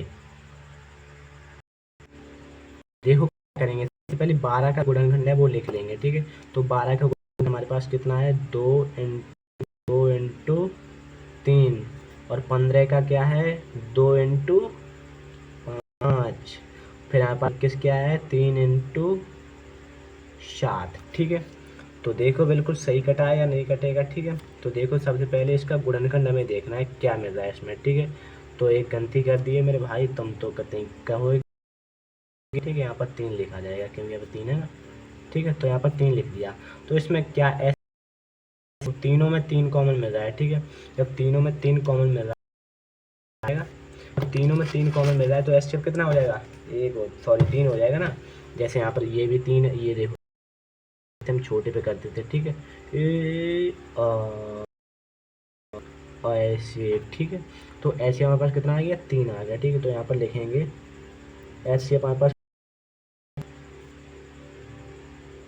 देखो क्या करेंगे। सबसे पहले 12 का गुणनखंड है वो लिख लेंगे, ठीक है। तो 12 का गुणनखंड हमारे पास कितना है, 2 इंटू 3, और 15 का क्या है, 2 इंटू 5, फिर यहाँ पर किस क्या है, 3 इंटू 7, ठीक है। तो देखो बिल्कुल सही कटा है या नहीं कटेगा, ठीक है। तो देखो सबसे पहले इसका गुणनखंड हमें देखना है क्या मिल रहा है इसमें, ठीक है। तो एक गलती कर दी है मेरे भाई, तुम तो कहीं कहोगे, ठीक है। यहाँ पर 3 लिखा जाएगा क्योंकि यहाँ पर 3 है ना, ठीक है। तो यहाँ पर 3 लिख दिया। तो इसमें क्या है, तो तीनों में 3 कॉमन मिल रहा है, ठीक है। जब तीनों में 3 कॉमन मिल रहा है, तो तीनों में 3 कॉमन मिल रहा है, तो एचसीएफ कितना हो जाएगा, एक सॉरी 3 हो जाएगा ना। जैसे यहाँ पर ये भी 3 है, ये देखो हम छोटे पे कर देते, ठीक है। और ऐसे, ठीक है। तो ऐसे हमारे पास कितना आ गया, 3 आ गया, ठीक है। तो यहाँ पर लिखेंगे ऐसे हमारे पास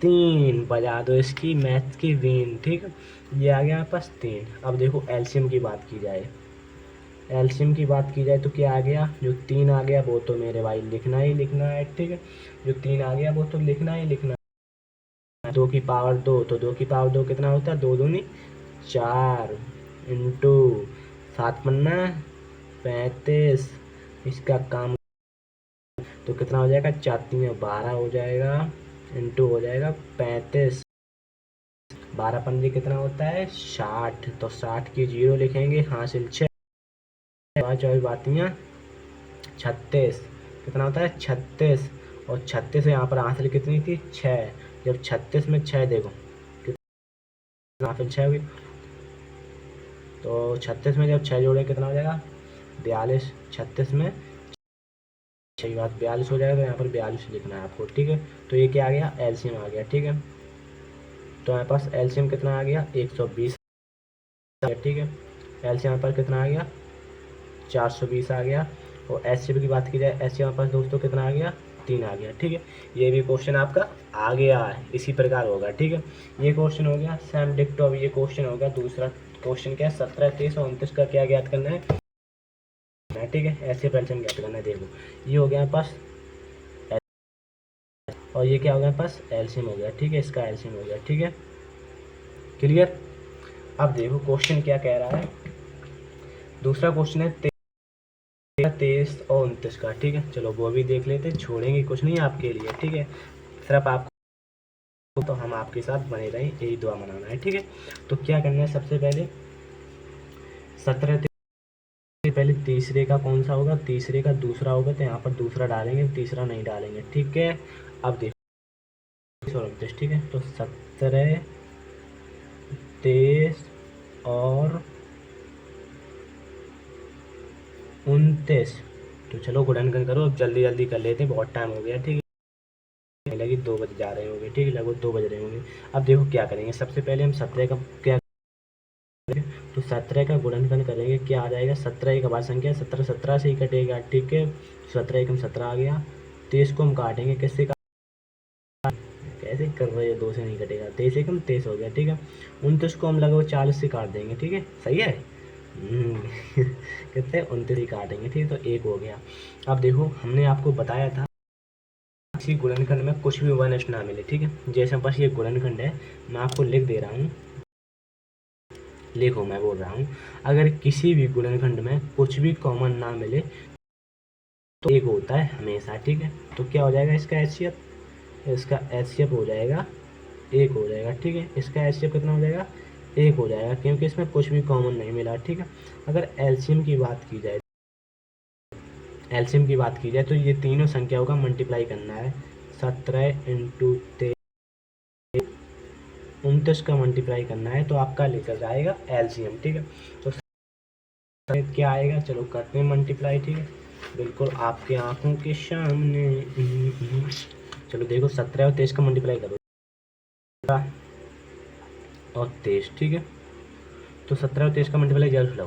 3, बजा दो इसकी मैथ की वीन, ठीक है। ये आ गया हमारे पास 3। अब देखो एलसीएम की बात की जाए, एलसीएम की बात की जाए तो क्या आ गया, जो 3 आ गया वो तो मेरे भाई लिखना ही लिखना है, ठीक है। जो 3 आ गया वो तो लिखना ही लिखना है। 2 की पावर 2, तो 2 की पावर 2 कितना होता है, 2 दूनी 4, इंटू 7 पन्ना 35, इसका काम तो कितना हो जाएगा, 4 3 12 हो जाएगा, इंटू हो जाएगा 35, 12 पंजे कितना होता है, 60। तो 60 की 0 लिखेंगे, हासिल 6, 5 बातियाँ 36, कितना होता है 36, और 36 यहाँ पर हासिल कितनी थी, 6। जब 36 में 6 देखो कितना हासिल 6 होगी, तो 36 में जब 6 जोड़े कितना हो जाएगा, 42। 36 में सही बात 42 हो जाएगा, तो यहाँ पर 42 लिखना है आपको, ठीक है। तो ये क्या आ गया, एलसीएम आ गया, ठीक है। तो हमारे पास एलसीएम कितना आ गया, 120, ठीक है। एलसीएम हमारे पास कितना आ गया, 420 आ गया। और एचसीएफ की बात की जाए, एचसीएफ हमारे पास दोस्तों कितना आ गया, 3 आ गया, ठीक है। ये भी क्वेश्चन आपका आ गया है, इसी प्रकार होगा, ठीक है। ये क्वेश्चन हो गया सेम डिक्टो। अब ये क्वेश्चन हो गया दूसरा क्वेश्चन, क्या है 17, 23 और 29 का क्या ज्ञात करना है, ठीक है। एचसीएफ एलसीएम ज्ञात करना है। देखो ये हो गया हमारे पास, और ये क्या हो गया हमारे पास, एलसीएम हो गया, ठीक है। इसका एलसीएम हो गया, ठीक है। क्लियर। अब देखो क्वेश्चन क्या कह रहा है, दूसरा क्वेश्चन है 23 और 29 का, ठीक है। चलो वो भी देख लेते, छोड़ेंगे कुछ नहीं आपके लिए, ठीक है। सिर्फ आपको तो हम आपके साथ बने रहें, यही दुआ मनाना है, ठीक है। तो क्या करना है, सबसे पहले 17 से पहले तीसरे का कौन सा होगा, तीसरे का दूसरा होगा, तो यहाँ पर दूसरा डालेंगे, तीसरा नहीं डालेंगे, ठीक है। अब देखो 29, ठीक है। तो 17, 23 और 29, तो चलो गुणनखंड करो, अब जल्दी जल्दी कर लेते हैं, बहुत टाइम हो गया, ठीक है। लगी 2 बजे जा रहे होंगे, ठीक है, लगभग 2 बज रहे होंगे। अब देखो क्या करेंगे, सबसे पहले हम 17 का क्या, तो 17 का गुणनखंड करेंगे, क्या आ जाएगा, 17 एक अभाज्य संख्या, 17 17 से ही कटेगा, ठीक है। 17 एकम 17 आ गया। 23 को हम काटेंगे, किससे कैसे कर रहे हो, 2 से नहीं कटेगा, 23 एकम 23 हो गया, ठीक है। 29 को हम लगभग 40 से काट देंगे, ठीक है, सही है। कितने 29 ही काटेंगे, ठीक है। तो 1 हो गया। अब देखो हमने आपको बताया था किसी गुणनखंड में कुछ भी वन ना मिले, ठीक है। जैसे पास ये गुणनखंड है, मैं आपको लिख दे रहा हूँ, लिखो मैं बोल रहा हूँ, अगर किसी भी गुणनखंड में कुछ भी कॉमन ना मिले तो एक होता है हमेशा, ठीक है। तो क्या हो जाएगा इसका एचसीएफ, इसका एचसीएफ हो जाएगा 1 हो जाएगा, ठीक है। इसका एचसीएफ कितना हो जाएगा, 1 हो जाएगा, क्योंकि इसमें कुछ भी कॉमन नहीं मिला, ठीक है। अगर एलसीएम की बात की जाए, एलसीएम की बात की जाए तो ये तीनों संख्याओं का मल्टीप्लाई करना है। 17 इंटू 29 का मल्टीप्लाई करना है तो आपका लेकर जाएगा एलसीएम। ठीक है, तो क्या आएगा, चलो करते हैं मल्टीप्लाई। ठीक है, बिल्कुल आपके आंखों के सामने। चलो देखो 17 और 23 का मल्टीप्लाई करो और 23। ठीक है, तो 17 और 23 का मल्टीप्लाई जल्द लो।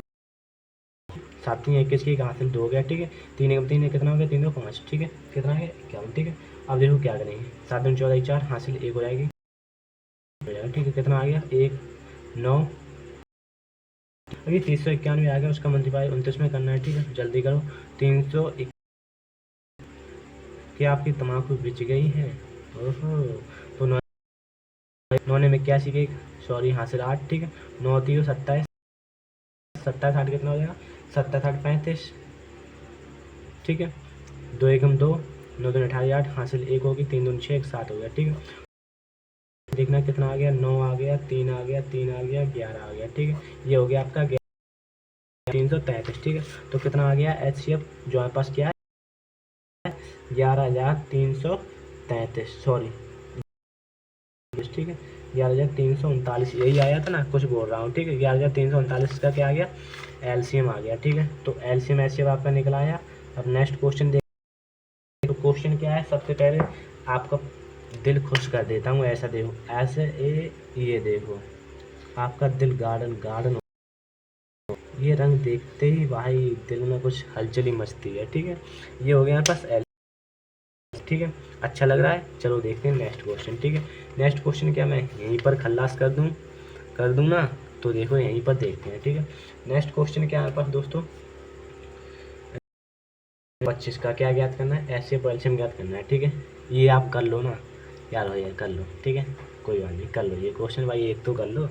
7 तीन 21 की हासिल 2 हो गया। ठीक है, 3 एक 3 कितना हो गया, 3 2 5। ठीक है, कितना है 51। ठीक है, अब देखो क्या करेंगे, 7 दूनी 14 4 हासिल 1 हो जाएगी। ठीक है, कितना आ गया 1 9। अभी 391 आ गया, उसका मल्टीप्लाई 29 में करना है। ठीक है, जल्दी करो। 300 क्या आपकी तम्बाकू बिच गई है? ओहो, तो 9 ने में क्या सीखे, सॉरी हासिल 8। ठीक है, 9 3 27, 27 8 कितना हो जाएगा, 27 8 35। ठीक है, 2 1 2, 9 2 18 8 हासिल 1 होगी, 3 2 6 7 हो गया। ठीक है, देखना कितना आ गया, 9 आ गया, 3 आ गया, 3 आ गया, 11 आ गया। ठीक है, ये हो गया आपका 333। ठीक है, तो कितना आ गया एचसीएफ जो हमारे पास क्या है, 11,333, सॉरी। ठीक है, 11,339 यही आया था ना, कुछ बोल रहा हूँ। ठीक है, 11,339 का क्या आ गया, एलसीएम आ गया। ठीक है, तो एलसीएम एचसीएफ आपका निकल आया। अब नेक्स्ट क्वेश्चन देखो, तो क्वेश्चन क्या है, सबसे पहले आपका दिल खुश कर देता हूँ। ऐसा देखो, ऐसे ये देखो आपका दिल गार्डन गार्डन, ये रंग देखते ही भाई दिल में कुछ हलचली मचती है। ठीक है, ये हो गया बस एल। ठीक है, अच्छा लग रहा है, चलो देखते हैं नेक्स्ट क्वेश्चन। ठीक है, नेक्स्ट क्वेश्चन क्या मैं यहीं पर खल्लास कर दूँ ना, तो देखो यहीं पर देखते हैं। ठीक है, नेक्स्ट क्वेश्चन क्या है पास दोस्तों, 25 का क्या ज्ञात करना है, ऐसे एल्शियम ज्ञात करना है। ठीक है, ये आप कर लो ना यार, हो यार कर लो। ठीक है, कोई बात नहीं, कर लो ये क्वेश्चन भाई, एक तो कर लो।